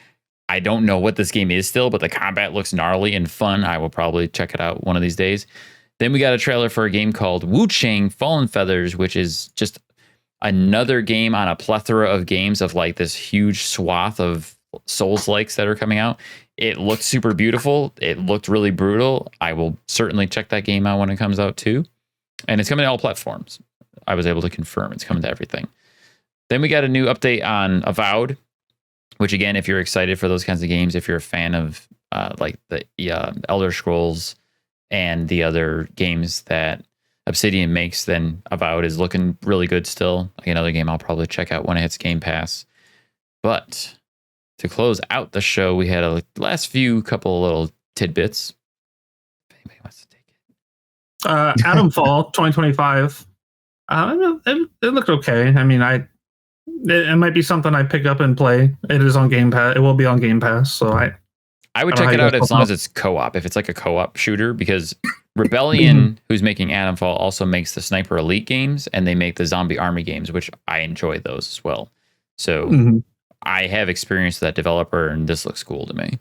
I don't know what this game is still, but the combat looks gnarly and fun. I will probably check it out one of these days. Then we got a trailer for a game called Wu Chang Fallen Feathers, which is just another game on a plethora of games of like this huge swath of Souls-likes that are coming out. It looked super beautiful. It looked really brutal. I will certainly check that game out when it comes out too. And it's coming to all platforms. I was able to confirm it's coming to everything. Then we got a new update on Avowed, which again, if you're excited for those kinds of games, if you're a fan of like the Elder Scrolls and the other games that Obsidian makes, then Avowed is looking really good still. Like another game I'll probably check out when it hits Game Pass. But to close out the show, we had a last few couple of little tidbits. If anybody wants to take it. Atom Fall 2025. It looked okay. I mean, it might be something I pick up and play. It is on Game Pass. It will be on Game Pass. So I would check it out as long as it's co-op. If it's like a co-op shooter, because Rebellion, who's making Atomfall, also makes the Sniper Elite games, and they make the Zombie Army games, which I enjoy those as well. So I have experience with that developer, and this looks cool to me.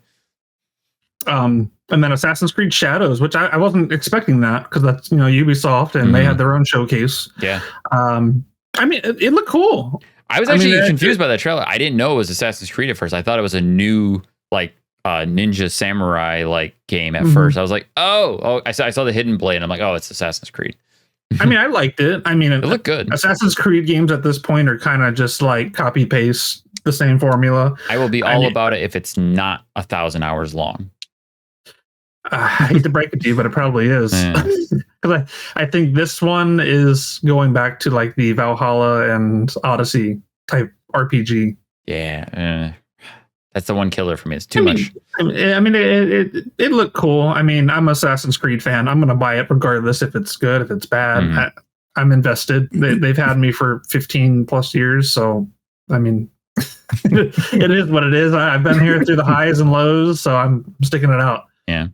And then Assassin's Creed Shadows, which I wasn't expecting that because that's Ubisoft, and they had their own showcase. Yeah. I mean, it looked cool. I was actually confused by that trailer. I didn't know it was Assassin's Creed at first. I thought it was a new like ninja samurai like game at first. I was like, I saw the hidden blade and I'm like, oh, it's Assassin's Creed. I mean, I liked it. I mean, it looked good. Assassin's Creed games at this point are kind of just like copy paste the same formula. I will be all about it if it's not 1,000 hours long. I hate to break it to you, but it probably is. Because I think this one is going back to like the Valhalla and Odyssey type RPG. Yeah. That's the one killer for me. It's too much. I mean, it looked cool. I mean, I'm an Assassin's Creed fan. I'm going to buy it regardless if it's good, if it's bad. I'm invested. They've had me for 15 plus years. So, I mean, it is what it is. I've been here through the highs and lows, so I'm sticking it out. Yeah.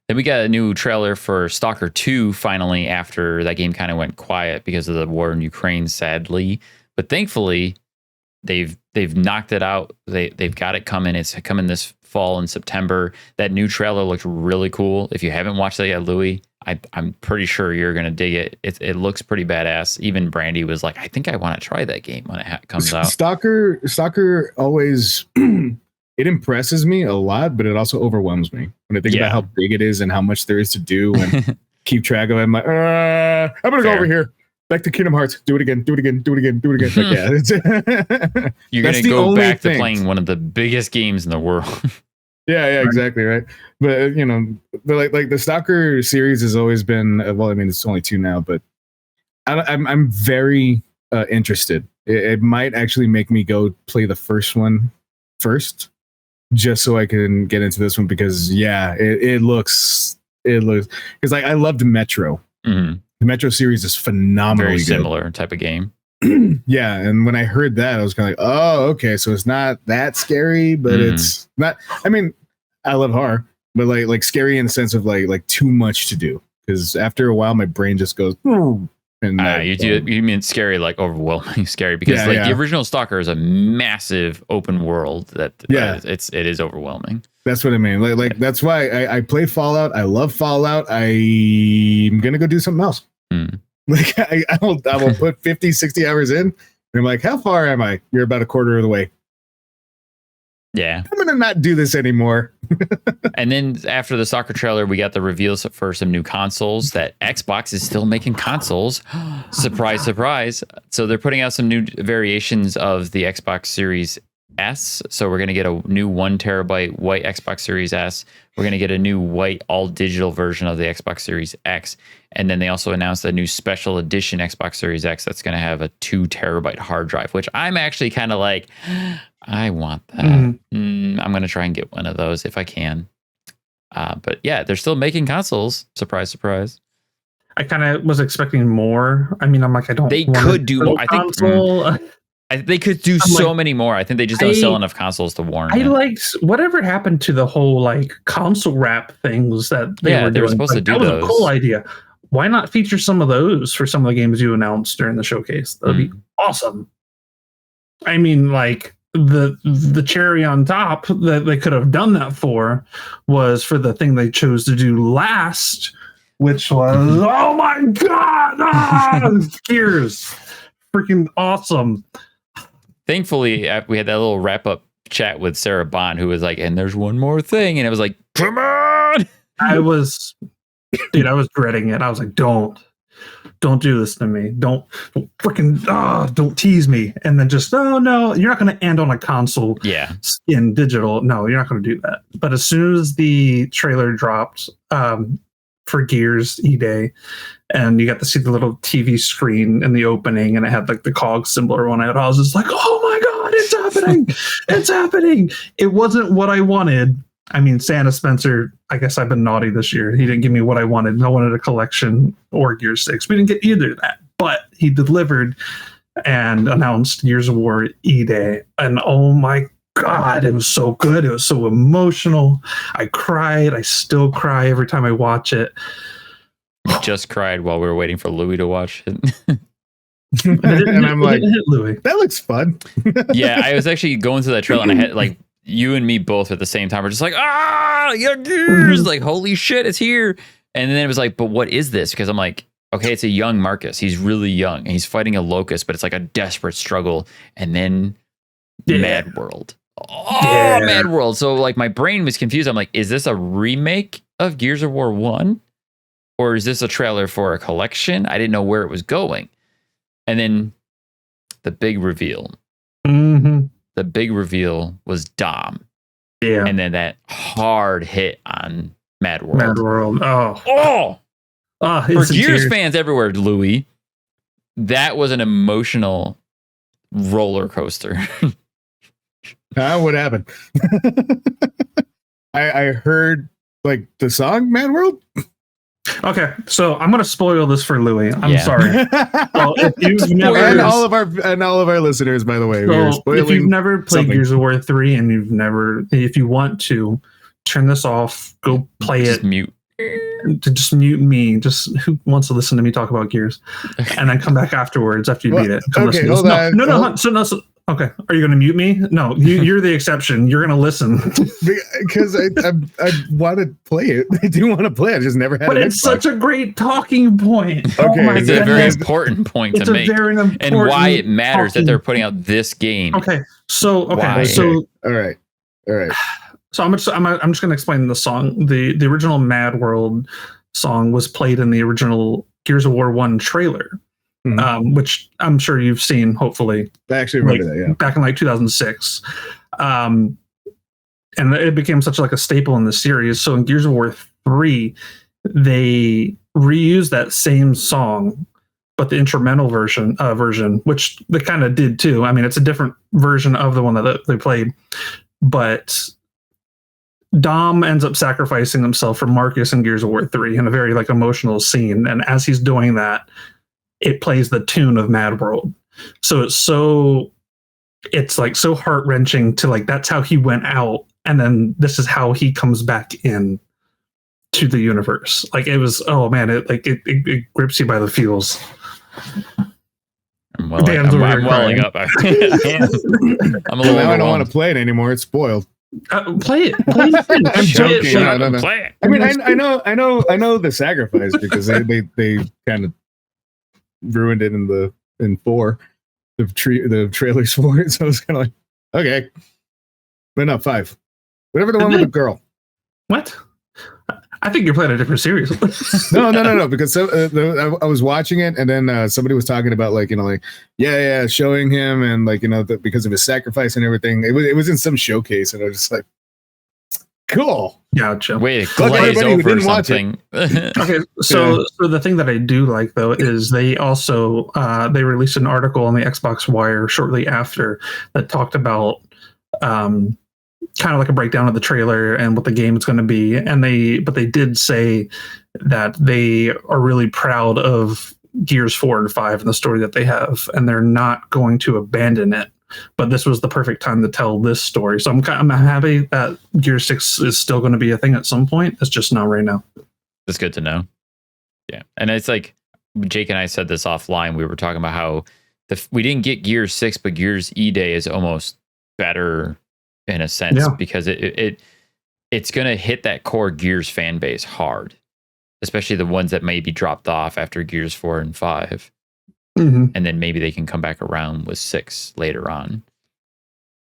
Then we got a new trailer for Stalker 2 finally after that game kind of went quiet because of the war in Ukraine, sadly. But thankfully, they've knocked it out. They've got it coming. It's coming this fall in September. That new trailer looked really cool. If you haven't watched that yet, Louis, I'm pretty sure you're gonna dig it. It looks pretty badass. Even Brandy was like, I think I want to try that game when it comes out. Stalker always it impresses me a lot, but it also overwhelms me when I think about how big it is and how much there is to do and keep track of it. I'm like, I'm gonna go over here. Back to Kingdom Hearts. Do it again. Do it again. Do it again. Do it again. Like, you're going to go back to playing one of the biggest games in the world. Yeah, exactly. Right. But, like the Stalker series has always been, well, I mean, it's only 2 now, but I'm very interested. It might actually make me go play the first one first, just so I can get into this one because, it looks, because I loved Metro. The Metro series is phenomenally very similar type of game. Yeah, and when I heard that, I was kind of like, oh, okay, so it's not that scary, but it's not. I mean, I love horror, but like scary in the sense of like too much to do. Because after a while, my brain just goes. And you mean scary, like overwhelming scary? Because the original Stalker is a massive open world that it is overwhelming. That's what I mean. Like that's why I play Fallout. I love Fallout. I'm gonna go do something else. Like I will put 50, 60 hours in. And I'm like, how far am I? You're about a quarter of the way. Yeah. I'm gonna not do this anymore. And then after the soccer trailer, we got the reveals for some new consoles that Xbox is still making consoles. Surprise, surprise. So they're putting out some new variations of the Xbox Series S. So we're going to get a new 1 terabyte white Xbox Series S. We're going to get a new white all digital version of the Xbox Series X. And then they also announced a new special edition Xbox Series X that's going to have a 2 terabyte hard drive, which I'm actually kind of like, I want that. I'm going to try and get one of those if I can. But yeah, they're still making consoles. Surprise, surprise. I kind of was expecting more. I mean, I'm like, I don't. They could do more. I think they could do many more. I think they just don't sell enough consoles to warrant. I liked whatever happened to the whole like console wrap things that they were supposed to do. That was a cool idea. Why not feature some of those for some of the games you announced during the showcase? That'd be awesome. I mean, like the cherry on top that they could have done that for was for the thing they chose to do last, which was oh my god, Gears, freaking awesome. Thankfully, we had that little wrap up chat with Sarah Bond, who was like, "And there's one more thing," and it was like, "Come on!" I was dreading it. I was like, "Don't do this to me. Don't freaking don't tease me." And then just oh no, you're not going to end on a console. Yeah, in digital. No, you're not going to do that. But as soon as the trailer dropped for Gears E-Day, and you got to see the little TV screen in the opening, and it had like the cog symbol on it, I was just like, oh my god, it's happening! It's happening! It wasn't what I wanted. I mean, Santa Spencer, I guess I've been naughty this year. He didn't give me what I wanted. I wanted a collection or Gears 6. We didn't get either of that. But he delivered and announced Gears of War E-Day. And oh my God, it was so good. It was so emotional. I cried. I still cry every time I watch it. I just cried while we were waiting for Louis to watch it. And I'm like, Louis, that looks fun. Yeah, I was actually going through that trailer and I had like you and me both at the same time. We're just like, yeah, Gears! Like, holy shit, it's here. And then it was like, but what is this? Because I'm like, okay, it's a young Marcus. He's really young and he's fighting a locust, but it's like a desperate struggle. And then Mad World. Mad World. So like my brain was confused. I'm like, is this a remake of Gears of War 1? Or is this a trailer for a collection? I didn't know where it was going. And then the big reveal. The big reveal was Dom. Yeah. And then that hard hit on Mad World. Mad World. For Gears fans everywhere, Louis, that was an emotional roller coaster. What happened? I heard like the song Mad World. Okay, so I'm gonna spoil this for Louis. I'm sorry. Well, if you've never, and all of our listeners, by the way, so if you've never played Gears of War 3 and if you want to turn this off, go play just mute. Just mute me. Just who wants to listen to me talk about Gears, and then come back afterwards after you beat it. Okay, hold on. No. Okay, are you going to mute me? No, you're the exception. You're going to listen because I want to play it. I do want to play it. I just never had. But it's such a great talking point. Okay, it's a very important point to make, and why it matters that they're putting out this game. Okay, so all right. So I'm just going to explain the song. The original Mad World song was played in the original Gears of War 1 trailer. Which I'm sure you've seen, hopefully. I actually remember that, yeah. Back in like 2006. And it became such like a staple in the series. So in Gears of War 3, they reused that same song, but the instrumental version, which they kind of did too. I mean, it's a different version of the one that they played. But Dom ends up sacrificing himself for Marcus in Gears of War 3 in a very like emotional scene. And as he's doing that, it plays the tune of Mad World. So it's like so heart-wrenching to like, that's how he went out. And then this is how he comes back in to the universe. Like it was, oh man, it grips you by the feels. I'm welling up. I'm a little I don't want to play it anymore. It's spoiled. Play it. I'm joking. No. Play it. I mean, I know the sacrifice because they kind of ruined it in 4, the trailers for it. So I was kind of like, okay, but not 5. Whatever the one with the girl. What? I think you're playing a different series. No. Because I was watching it, and then somebody was talking about like showing him and like because of his sacrifice and everything. It was in some showcase, and I was just like, cool. Gotcha. Wait, glaze over something. Okay, so the thing that I do like though is they also they released an article on the Xbox Wire shortly after that talked about kind of like a breakdown of the trailer and what the game is going to be, and they did say that they are really proud of Gears 4 and 5 and the story that they have, and they're not going to abandon it. But this was the perfect time to tell this story. So I'm happy that Gears 6 is still going to be a thing at some point. It's just not right now. That's good to know. Yeah, and it's like Jake and I said this offline. We were talking about how we didn't get Gears 6, but Gears E-Day is almost better in a sense because it's going to hit that core Gears fan base hard, especially the ones that maybe dropped off after Gears 4 and 5. Mm-hmm. And then maybe they can come back around with 6 later on.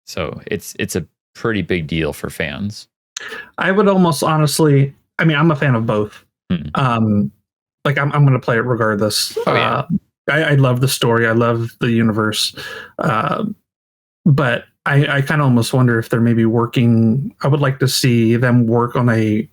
So it's a pretty big deal for fans. I would almost honestly, I mean, I'm a fan of both. Mm-hmm. Like I'm going to play it regardless. I love the story. I love the universe. But I kind of almost wonder if they're maybe working. I would like to see them work on a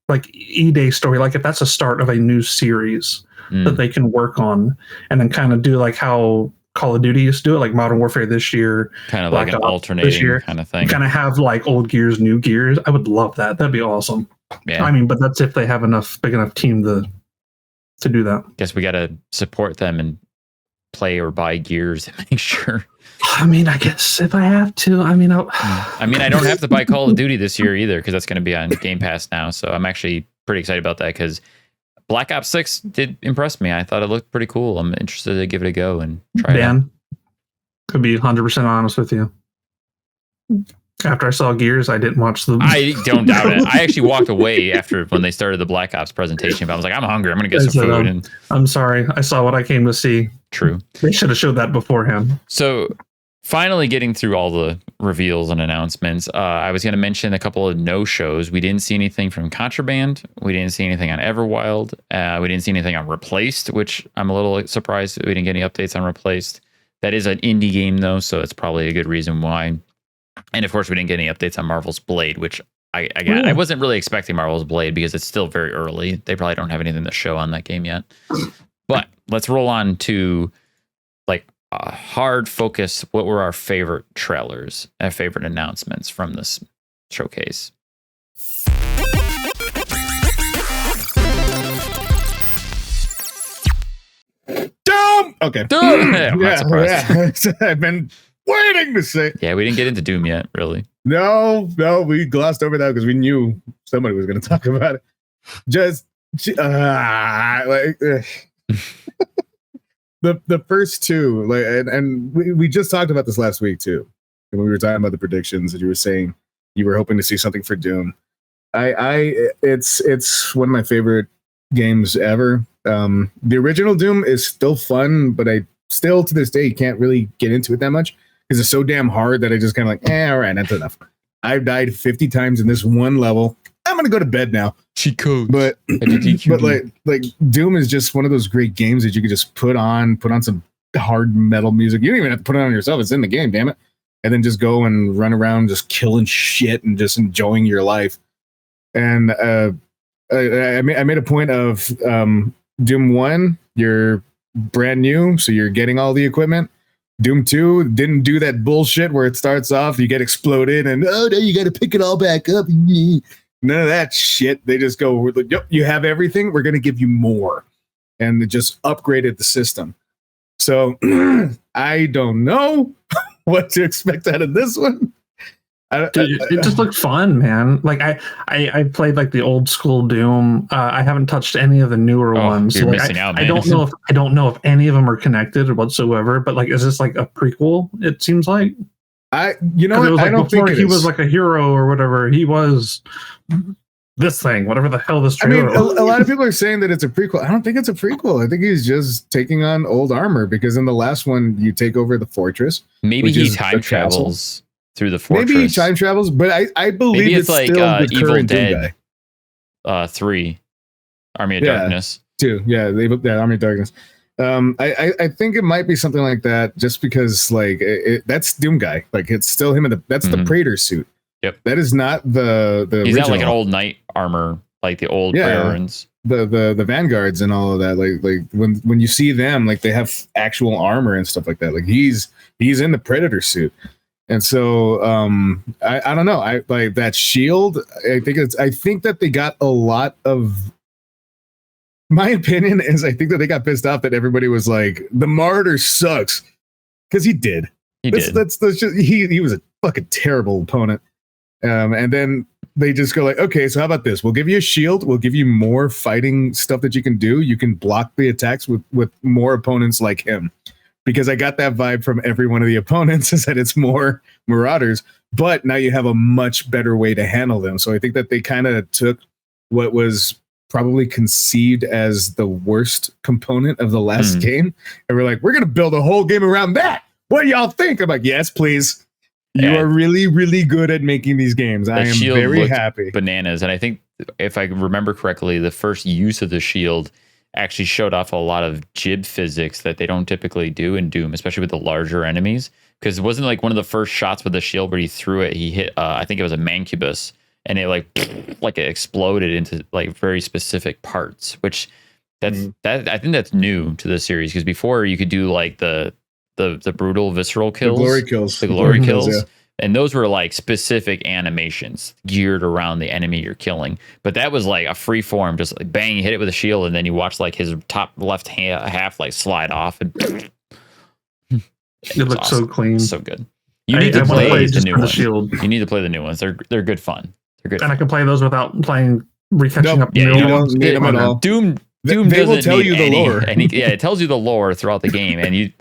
like E-Day story. Like if that's a start of a new series that they can work on, and then kind of do like how Call of Duty used to do it, like Modern Warfare this year, kind of like an alternating kind of thing. Kind of have like old Gears, new Gears. I would love that. That'd be awesome. Yeah. I mean, but that's if they have big enough team to do that. Guess we got to support them and play or buy Gears and make sure. I mean, I guess if I have to, I mean, I don't have to buy Call of Duty this year either because that's going to be on Game Pass now. So I'm actually pretty excited about that because Black Ops 6 did impress me. I thought it looked pretty cool. I'm interested to give it a go and try it out. To be 100% honest with you, after I saw Gears, I didn't watch the. I don't doubt it. I actually walked away after when they started the Black Ops presentation. But I was like, I'm hungry. I'm going to get some food. And I'm sorry. I saw what I came to see. True. They should have showed that beforehand. So finally getting through all the reveals and announcements, I was going to mention a couple of no-shows. We didn't see anything from Contraband. We didn't see anything on Everwild. We didn't see anything on Replaced, which I'm a little surprised we didn't get any updates on Replaced. That is an indie game, though, so it's probably a good reason why. And, of course, we didn't get any updates on Marvel's Blade, which I wasn't really expecting Marvel's Blade because it's still very early. They probably don't have anything to show on that game yet. But let's roll on to like hard focus. What were our favorite trailers and favorite announcements from this showcase? Doom! Okay. Doom! Yeah. I've been waiting to say. Yeah, we didn't get into Doom yet, really. No, we glossed over that because we knew somebody was going to talk about it. Just the first two, like, and we just talked about this last week too, when we were talking about the predictions that you were saying you were hoping to see something for Doom. It's one of my favorite games ever. The original Doom is still fun, but I still to this day can't really get into it that much because it's so damn hard that I just kind of like, all right, that's enough. I've died 50 times in this one level. I'm gonna go to bed now. Cheat code. But like Doom is just one of those great games that you could just put on some hard metal music. You don't even have to put it on yourself. It's in the game, damn it. And then just go and run around just killing shit and just enjoying your life. And I made a point of Doom 1, you're brand new, so you're getting all the equipment. Doom 2 didn't do that bullshit where it starts off, you get exploded, and now you got to pick it all back up. None of that shit. They just go, yep, you have everything. We're going to give you more. And they just upgraded the system. So I don't know what to expect out of this one. It just looked fun, man. Like I played like the old school Doom. I haven't touched any of the newer ones. You're like, missing out, man. I don't know if any of them are connected whatsoever. But like, is this like a prequel? It seems like. What? Like I don't think he was like a hero or whatever. He was this thing, whatever the hell this trailer. I mean, a lot of people are saying that it's a prequel. I don't think it's a prequel. I think he's just taking on old armor because in the last one you take over the fortress. Maybe he time travels through the fortress. Maybe he time travels, but I believe maybe it's like still the Evil current Doom Dead guy. 3, Army of Darkness. 2, yeah, Army of Darkness. I think it might be something like that, just because like that's Doom guy. Like it's still him in that's the Praetor suit. Yep, that is not the He's original. not like an old knight armor, like the old Praetorians. The vanguards and all of that. Like when you see them, like they have actual armor and stuff like that. Like he's in the Predator suit. And so I don't know. I like that shield. I think that they got a lot of. My opinion is I think that they got pissed off that everybody was like, the Martyr sucks, because he did. That's just, he was a fucking terrible opponent. And then they just go like, okay, so how about this? We'll give you a shield. We'll give you more fighting stuff that you can do. You can block the attacks with more opponents like him. Because I got that vibe from every one of the opponents, is that it's more Marauders, but now you have a much better way to handle them. So I think that they kind of took what was probably conceived as the worst component of the last game, and we're like, we're going to build a whole game around that. What do y'all think? I'm like, yes, please. You are really, really good at making these games. I am very happy. Bananas. And I think, if I remember correctly, the first use of the shield actually showed off a lot of jib physics that they don't typically do in Doom, especially with the larger enemies. Because it wasn't like one of the first shots with the shield where he threw it, he hit, I think it was a mancubus, and it like it exploded into like very specific parts, which that I think that's new to the series, because before you could do like the brutal visceral kills, the glory kills. Yeah. And those were like specific animations geared around the enemy you're killing. But that was like a free form, just like bang, you hit it with a shield, and then you watch like his top left half like slide off. And it looks awesome. So clean. So good. You need to play the new ones. Shield. You need to play the new ones. They're good fun. They're good. And I can play those without retouching up. Yeah, you don't need them at all. Doom they will tell you the lore. It tells you the lore throughout the game, and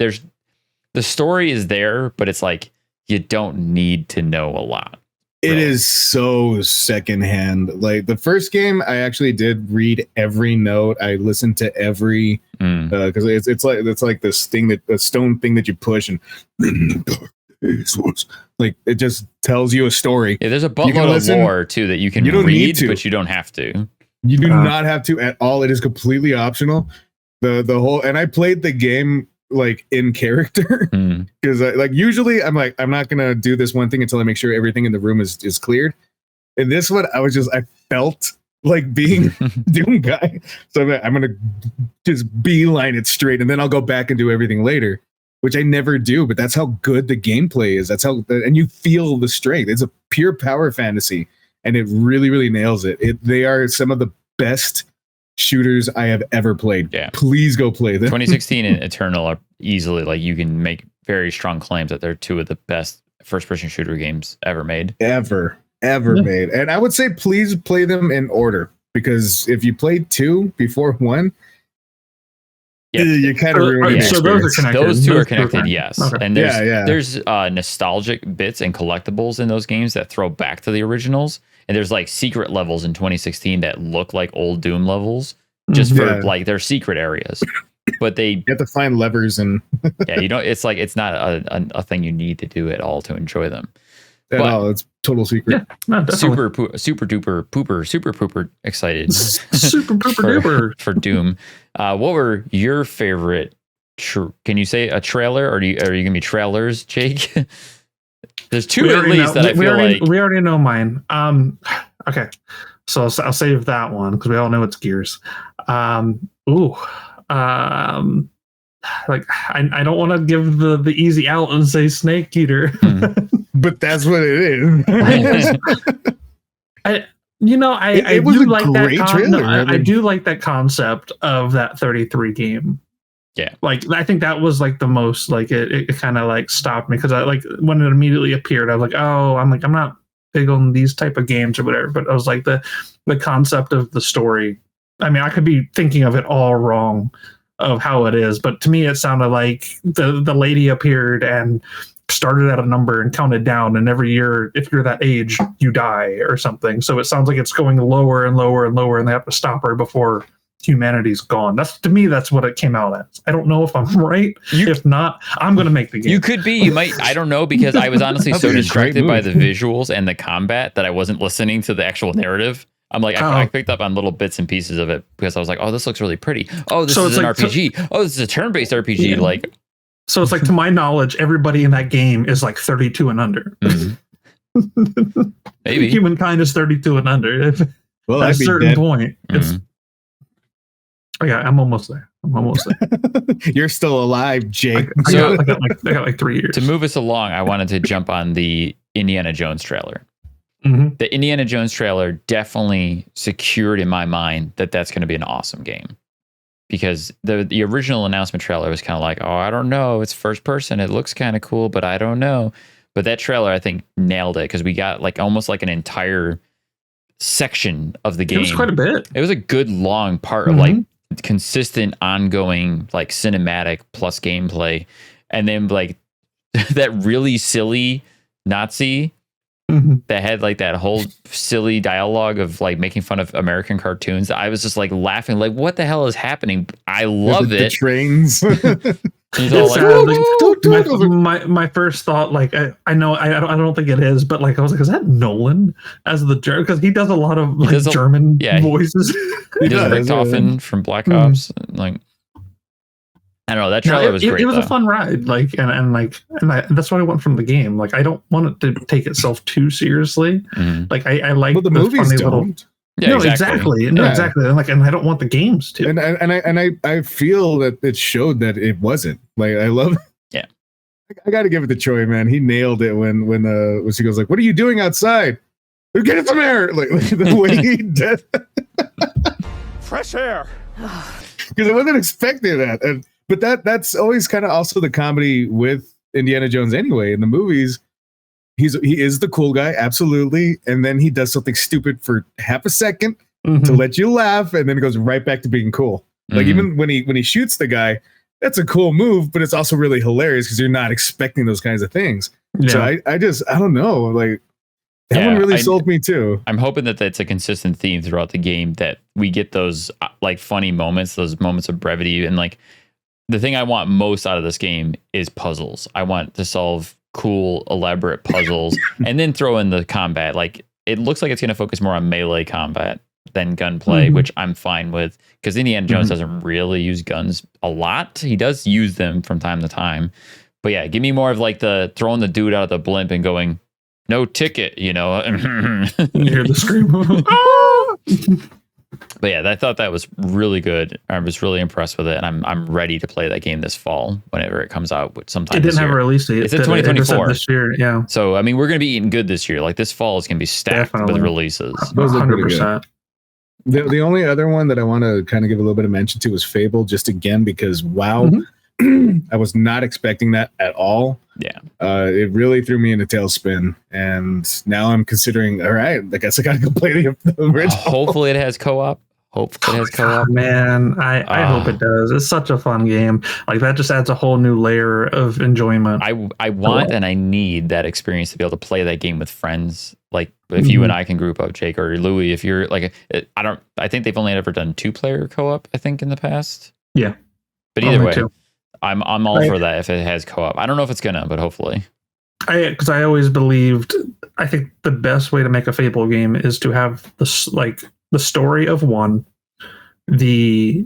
the story is there, but it's like, you don't need to know a lot. It is so secondhand. Like the first game, I actually did read every note. I listened to every because it's like this thing a stone thing that you push, and like it just tells you a story. Yeah, there's a buttload of lore too that you can read, but you don't have to. You do not have to at all. It is completely optional. The whole, and I played the game like in character, because like usually I'm like, I'm not gonna do this one thing until I make sure everything in the room is cleared. In this one, I felt like being Doom guy, so I'm gonna just beeline it straight, and then I'll go back and do everything later, which I never do. But that's how good the gameplay is. That's how, and you feel the strength. It's a pure power fantasy, and it really, really nails it. They are some of the best shooters I have ever played. Yeah, please go play them. 2016 and Eternal are easily, like, you can make very strong claims that they're two of the best first-person shooter games ever made. Ever made. And I would say please play them in order, because if you played 2 before 1, you kind of ruined the experience. So those are connected. Those two are connected, yes. Okay. And there's nostalgic bits and collectibles in those games that throw back to the originals. And there's like secret levels in 2016 that look like old Doom levels, just for like their secret areas. But you have to find levers and it's like, it's not a thing you need to do at all to enjoy them. No, it's total secret. Yeah, super duper pooper excited. Super pooper duper for Doom. What were your favorite? Can you say a trailer, or are you gonna be trailers, Jake? There's two at least that I feel like we already know mine. Okay, so I'll save that one because we all know it's Gears. Like I don't want to give the easy out and say Snake Eater, but that's what it is. I do like that trailer. I do like that concept of that 33 game. Yeah, like I think that was like the most, like it kind of like stopped me, because I, like, when it immediately appeared, I was like, I'm not big on these type of games or whatever. But I was like, the concept of the story. I mean, I could be thinking of it all wrong of how it is, but to me it sounded like the lady appeared and started at a number and counted down, and every year, if you're that age, you die or something. So it sounds like it's going lower and lower and lower, and they have to stop her before humanity's gone. To me, that's what it came out as. I don't know if I'm right. If not, I'm going to make the game. You could be. You might. I don't know, because I was honestly so distracted by the visuals and the combat that I wasn't listening to the actual narrative. I'm like, I picked up on little bits and pieces of it because I was like, oh, this looks really pretty. Oh, this is an RPG. Oh, this is a turn-based RPG. Yeah. Like, so it's like, to my knowledge, everybody in that game is like 32 and under. Mm-hmm. Maybe humankind is 32 and under. Well, at a certain point, it's. Oh yeah, I'm almost there. You're still alive, Jake. I got like 3 years. To move us along, I wanted to jump on the Indiana Jones trailer. Mm-hmm. The Indiana Jones trailer definitely secured in my mind that that's going to be an awesome game, because the original announcement trailer was kind of like, oh, I don't know, it's first person, it looks kind of cool, but I don't know. But that trailer, I think, nailed it, because we got like almost like an entire section of the game. It was quite a bit. It was a good long part of like consistent, ongoing, like cinematic plus gameplay, and then like that really silly Nazi that had like that whole silly dialogue of like making fun of American cartoons. I was just like laughing, like, what the hell is happening? I love it. The trains. He's all like, my first thought, like, I know I don't think it is, but like I was like, is that Nolan as the German? Because he does a lot of like German voices. He does Richthofen from Black Ops. Like, I don't know. That trailer was great. It was a fun ride, like, and that's what I want from the game. Like, I don't want it to take itself too seriously. Like, I like the movies don't. Yeah, exactly. No, exactly. And I don't want the games to. And I feel that it showed that it wasn't. Like, I love. Yeah. I got to give it to Troy, man. He nailed it when she goes like, "What are you doing outside? We're getting some air." Like the way he did. Fresh air. Because I wasn't expecting that, but that's always kind of also the comedy with Indiana Jones anyway. In the movies, he is the cool guy, absolutely, and then he does something stupid for half a second to let you laugh, and then it goes right back to being cool. Like even when he shoots the guy, that's a cool move, but it's also really hilarious because you're not expecting those kinds of things. Yeah. So I don't know, like that one really sold me too. I'm hoping that that's a consistent theme throughout the game, that we get those like funny moments, those moments of brevity, and like the thing I want most out of this game is puzzles. I want to solve cool, elaborate puzzles and then throw in the combat. Like, it looks like it's going to focus more on melee combat than gunplay, which I'm fine with, because Indiana Jones doesn't really use guns a lot. He does use them from time to time. But yeah, give me more of like the throwing the dude out of the blimp and going, no ticket, you know. You hear the scream. But yeah, I thought that was really good. I was really impressed with it, and I'm ready to play that game this fall whenever it comes out. Sometime it didn't have a release date. It's in 2024 this year. Yeah. So I mean, we're going to be eating good this year. Like, this fall is going to be stacked with releases. Those 100%. The only other one that I want to kind of give a little bit of mention to was Fable, just again because wow, I was not expecting that at all. Yeah. It really threw me in a tailspin, and now I'm considering, all right, I guess I got to go play the original. Hopefully it has co-op. Man, I hope it does. It's such a fun game. Like, that just adds a whole new layer of enjoyment. I want and I need that experience to be able to play that game with friends. Like, if you and I can group up, Jake or Louis, if you're like, I think they've only ever done 2-player co-op, I think, in the past. Yeah. But either way, I'm all for that if it has co-op. I don't know if it's gonna, but hopefully. Because I always believed, I think the best way to make a Fable game is to have the story of one, the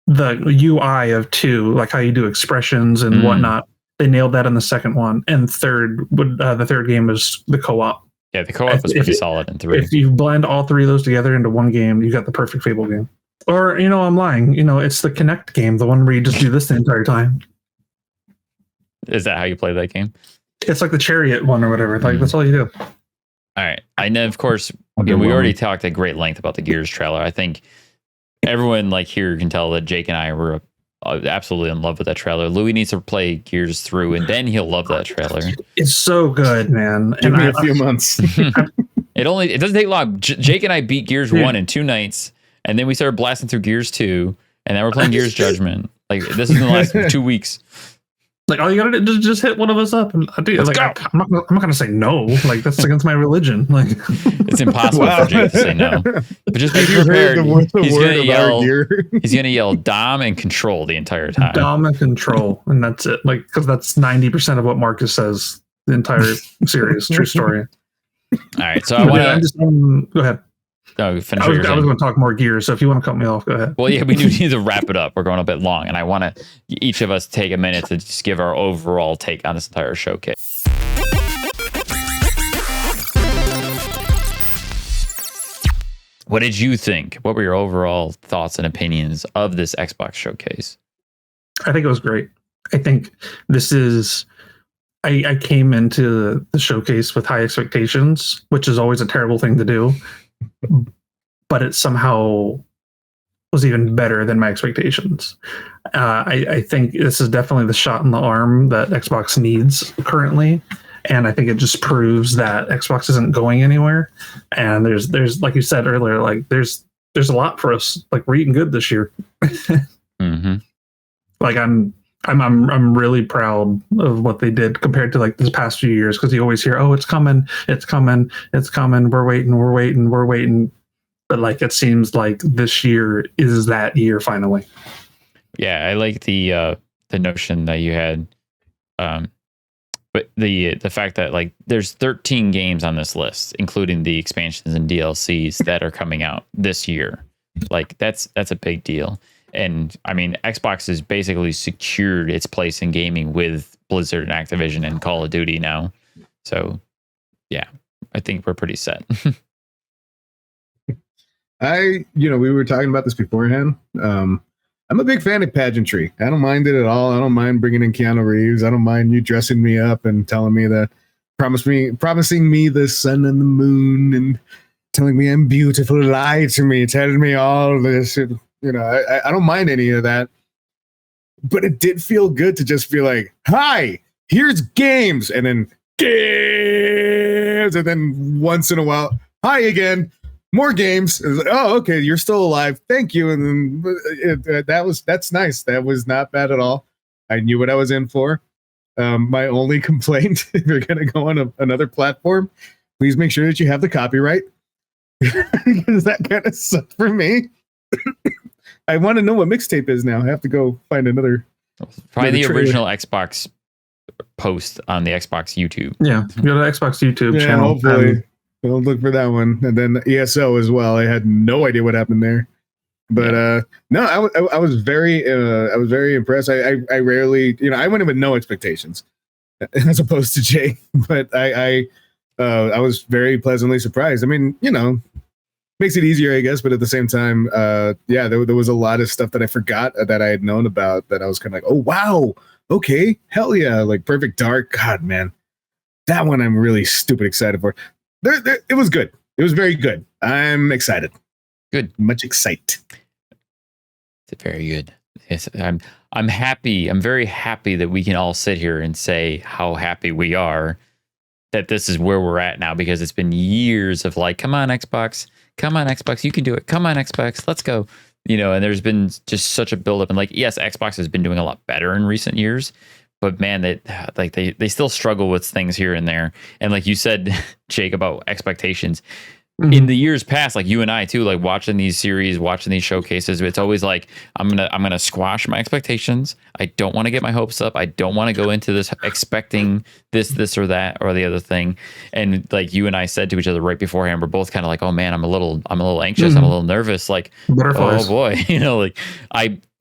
UI of two, like how you do expressions and whatnot. They nailed that in the second one, and the third game is the co-op. Yeah, the co-op was pretty solid in 3. If you blend all 3 of those together into one game, you got the perfect Fable game. Or, I'm lying. It's the Connect game, the one where you just do this the entire time. Is that how you play that game? It's like the Chariot one or whatever. Like, that's all you do. All right. I know, of course, we already talked at great length about the Gears trailer. I think everyone like here can tell that Jake and I were absolutely in love with that trailer. Louis needs to play Gears through, and then he'll love that trailer. It's so good, man. Give me a few months. It doesn't take long. Jake and I beat Gears 1 in 2 nights, and then we started blasting through Gears 2, and now we're playing Gears Judgment. Like, this is in the last 2 weeks. Like, all you gotta do is just hit one of us up, and I'm not gonna say no. Like, that's against my religion. Like, it's impossible for Jake to say no. But just be prepared. He's gonna yell. He's gonna yell Dom and Control the entire time. Dom and Control, and that's it. Like, because that's 90% of what Marcus says the entire series. True story. All right, so I want to go ahead. No, finish. I was going to talk more gears, so if you want to cut me off, go ahead. Well, yeah, we do need to wrap it up. We're going a bit long, and I want to each of us take a minute to just give our overall take on this entire showcase. What did you think? What were your overall thoughts and opinions of this Xbox showcase? I think it was great. I think this is... I came into the showcase with high expectations, which is always a terrible thing to do. But it somehow was even better than my expectations. I think this is definitely the shot in the arm that Xbox needs currently. And I think it just proves that Xbox isn't going anywhere. And there's like you said earlier, like there's a lot for us. Like, we're eating good this year. Mm-hmm. Like, I'm really proud of what they did compared to like this past few years, because you always hear, oh, it's coming, we're waiting. But like, it seems like this year is that year finally. Yeah, I like the notion that you had, but the fact that like there's 13 games on this list, including the expansions and DLCs that are coming out this year. Like, that's a big deal. And I mean, Xbox has basically secured its place in gaming with Blizzard and Activision and Call of Duty now. So, yeah, I think we're pretty set. We were talking about this beforehand. I'm a big fan of pageantry. I don't mind it at all. I don't mind bringing in Keanu Reeves. I don't mind you dressing me up and telling me that, promising me the sun and the moon and telling me I'm beautiful, lie to me, telling me all this. I don't mind any of that, but it did feel good to just be like, hi, here's games, and then games, and then once in a while, hi again, more games. It was like, oh, okay, you're still alive, thank you. And then that's nice. That was not bad at all. I knew what I was in for. My only complaint, if you're gonna go on another platform, please make sure that you have the copyright, because that kind of sucked for me. I want to know what mixtape is now. I have to go find another. Probably the original Xbox post on the Xbox YouTube. Yeah, go to Xbox YouTube channel. Hopefully, we'll look for that one, and then ESO as well. I had no idea what happened there, but no, I was very impressed. I rarely, I wouldn't even know expectations, as opposed to Jay, but I was very pleasantly surprised. I mean, makes it easier, I guess, but at the same time, there was a lot of stuff that I forgot that I had known about that I was kind of like, oh wow, okay, hell yeah, like Perfect Dark. God, man, that one I'm really stupid excited for. It was good. It was very good. I'm excited. Good, much excited. Very good. Yes, I'm happy. I'm very happy that we can all sit here and say how happy we are that this is where we're at now, because it's been years of like, come on, Xbox, you can do it. Come on, Xbox, let's go. And there's been just such a buildup. And like, yes, Xbox has been doing a lot better in recent years, but man, they still struggle with things here and there. And like you said, Jake, about expectations. In the years past, like you and I too, like watching these series, watching these showcases, it's always like, I'm gonna squash my expectations. I don't want to get my hopes up. I don't want to go into this expecting this or that or the other thing. And like you and I said to each other right beforehand, we're both kind of like, oh man, I'm a little anxious. I'm a little nervous. Like, oh boy,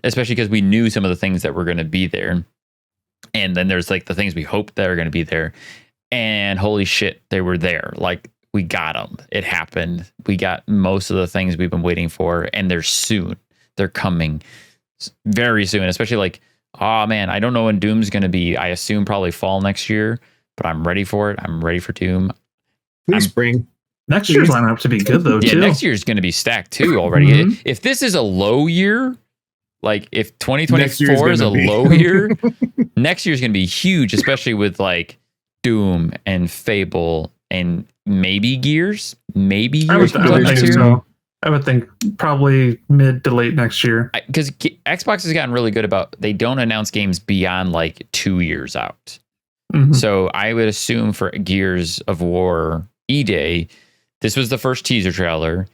especially because we knew some of the things that were going to be there. And then there's like the things we hoped that are going to be there, and holy shit, they were there. Like, we got them. It happened. We got most of the things we've been waiting for, and they're soon. They're coming very soon, especially like, oh man, I don't know when Doom's going to be. I assume probably fall next year, but I'm ready for it. I'm ready for Doom. Please spring. Next year's lineup to be good though, too. Yeah, next year's going to be stacked too already. If this is a low year, like if 2024 is a low year, next year's going to be huge, especially with like Doom and Fable and maybe Gears. I would think probably mid to late next year. Because Xbox has gotten really good about they don't announce games beyond like 2 years out. So I would assume for Gears of War E-Day, this was the first teaser trailer.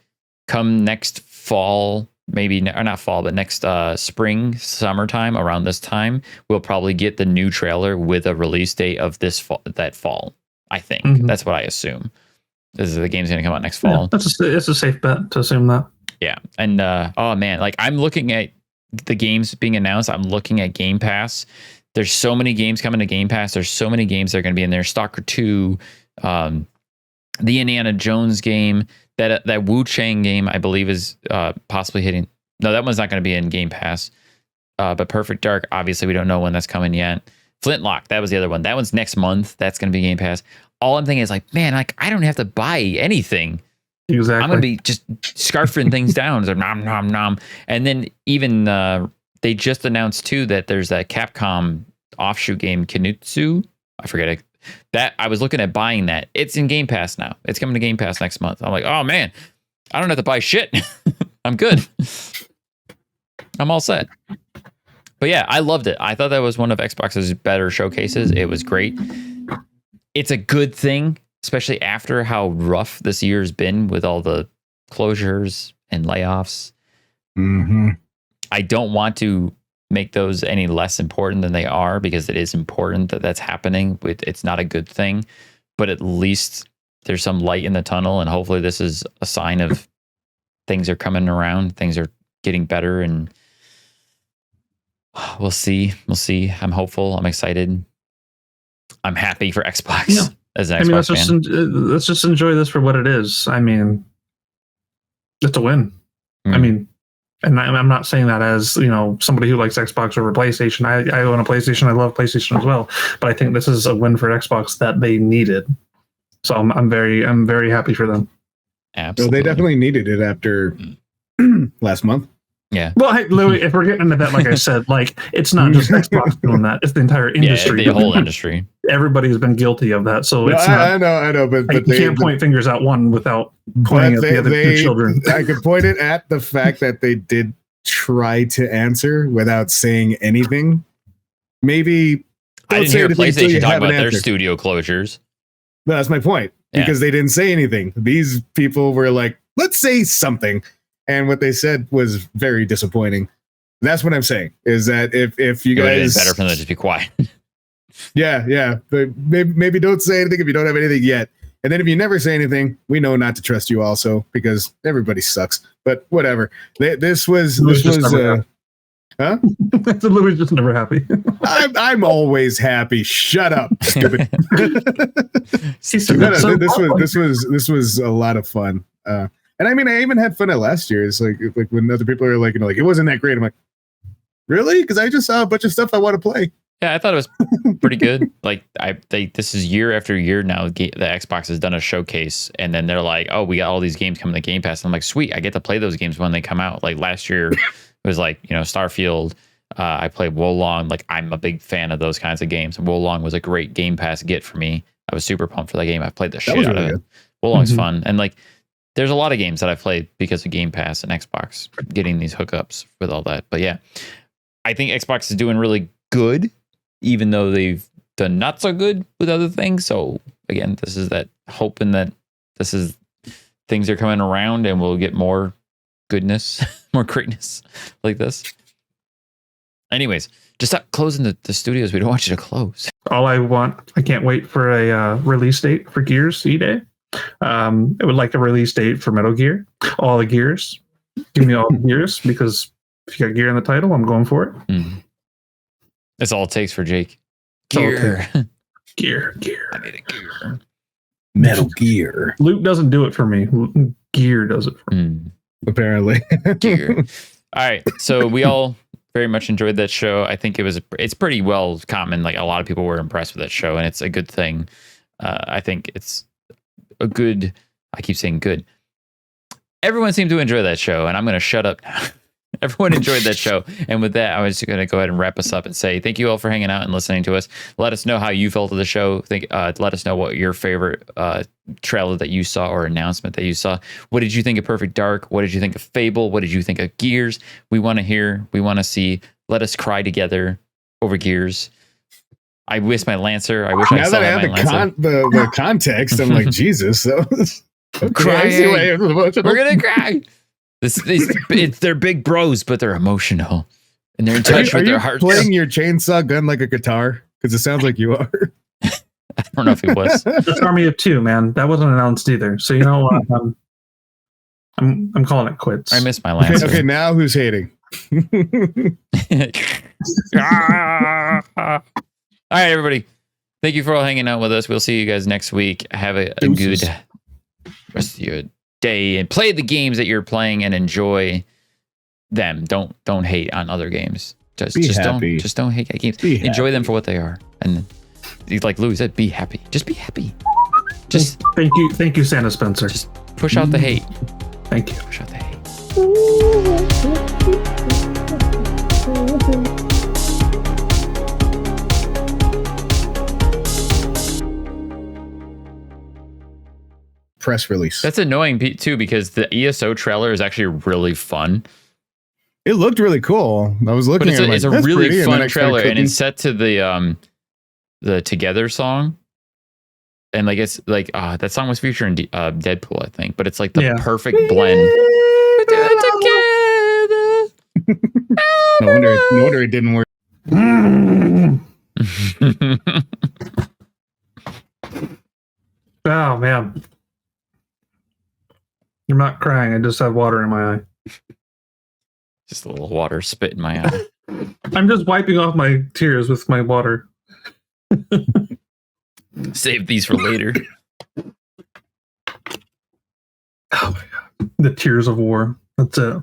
Come next fall, maybe or not fall, but next spring, summertime, around this time, we'll probably get the new trailer with a release date of that fall. I think that's what I assume. The game's going to come out next fall. Yeah, it's a safe bet to assume that. Yeah, and oh man, like I'm looking at the games being announced. I'm looking at Game Pass. There's so many games coming to Game Pass. There's so many games that are going to be in there. Stalker 2, the Indiana Jones game, that Wu Chang game, I believe is possibly hitting. No, that one's not going to be in Game Pass. But Perfect Dark, obviously, we don't know when that's coming yet. Flintlock, that was the other one. That one's next month. That's going to be Game Pass. All I'm thinking is like, man, like I don't have to buy anything. Exactly. I'm going to be just scarfing things down. So nom, nom, nom. And then even they just announced too that there's that Capcom offshoot game Kinutsu. I forget it. That I was looking at buying that. It's in Game Pass now. It's coming to Game Pass next month. I'm like, oh man, I don't have to buy shit. I'm good. I'm all set. But yeah, I loved it. I thought that was one of Xbox's better showcases. It was great. It's a good thing, especially after how rough this year's been with all the closures and layoffs. I don't want to make those any less important than they are, because it is important that that's happening. It's not a good thing, but at least there's some light in the tunnel, and hopefully this is a sign of things are coming around, things are getting better, and we'll see. I'm hopeful. I'm excited. I'm happy for Xbox as an Xbox fan. Let's just enjoy this for what it is. I mean, it's a win. I mean, and I'm not saying that as, somebody who likes Xbox over PlayStation. I own a PlayStation. I love PlayStation as well. But I think this is a win for Xbox that they needed. So I'm very happy for them. Absolutely. Well, they definitely needed it after last month. Yeah. Well, hey, Louis, if we're getting into that, like I said, like it's not just Xbox doing that; it's the entire industry. Yeah, the whole industry. Everybody's been guilty of that. So it's I know, but you can't point fingers at one without pointing at the other two children. I could point it at the fact that they did try to answer without saying anything. Maybe I didn't hear PlayStation talk about their studio closures. No, that's my point, because they didn't say anything. These people were like, "Let's say something." And what they said was very disappointing. That's what I'm saying, is that if you guys... It's better for them to just be quiet. Yeah. But maybe don't say anything if you don't have anything yet. And then if you never say anything, we know not to trust you also, because everybody sucks. But whatever. This was huh? Louis just never happy. I'm always happy. Shut up, stupid. This was a lot of fun. And I mean, I even had fun at last year. It's like when other people are like, like it wasn't that great. I'm like, really? Because I just saw a bunch of stuff I want to play. Yeah, I thought it was pretty good. Like this is year after year now. The Xbox has done a showcase, and then they're like, "Oh, we got all these games coming to Game Pass." And I'm like, "Sweet, I get to play those games when they come out." Like last year, it was like Starfield. I played Wolong. Like I'm a big fan of those kinds of games. And Wolong was a great Game Pass get for me. I was super pumped for that game. I played the shit out of it. Wolong's fun, and like. There's a lot of games that I played because of Game Pass and Xbox getting these hookups with all that. But yeah, I think Xbox is doing really good, even though they've done not so good with other things. So again, this is that hoping that things are coming around and we'll get more goodness, more greatness like this. Anyways, just stop closing the studios. We don't want you to close. All I can't wait for a release date for Gears E-Day. I would like a release date for Metal Gear. All the Gears. Give me all the Gears, because if you got Gear in the title, I'm going for it. That's all it takes for Jake. Gear. Gear. I need a gear. Metal Gear. Luke doesn't do it for me. Gear does it for me. Apparently. Gear. All right. So we all very much enjoyed that show. I think it's pretty well common. Like a lot of people were impressed with that show, and it's a good thing. I think it's a good, I keep saying good. Everyone seemed to enjoy that show, and I'm going to shut up now Everyone enjoyed that show. And with that, I was going to go ahead and wrap us up and say thank you all for hanging out and listening to us. Let us know how you felt of the show. Let us know what your favorite trailer that you saw or announcement that you saw. What did you think of Perfect Dark? What did you think of Fable? What did you think of Gears? We want to hear. We want to see. Let us cry together over Gears. I miss my Lancer. I wish I still had my Lancer. The context, I'm like, Jesus. Crying. We're going to cry. They're big bros, but they're emotional. And they're in touch with their hearts. Playing your chainsaw gun like a guitar? Because it sounds like you are. I don't know if it was. That's Army of Two, man. That wasn't announced either. So you know what? I'm calling it quits. I miss my Lancer. Okay, now who's hating? All right, everybody. Thank you for all hanging out with us. We'll see you guys next week. Have a good rest of your day and play the games that you're playing and enjoy them. Don't hate on other games. Just don't hate games. Enjoy them for what they are. And like Louis said, be happy. Just be happy. Just thank you, Santa Spencer. Just push out the hate. Thank you. Push out the hate. Press release. That's annoying too because the ESO trailer is actually really fun. It looked really cool. I was looking at it. It's a really fun trailer, and it's set to the Together song, and like it's like that song was featuring Deadpool, I think, but it's like the perfect blend. No wonder it didn't work. Oh man. I'm not crying. I just have water in my eye. Just a little water spit in my eye. I'm just wiping off my tears with my water. Save these for later. Oh my God. The tears of war. That's it.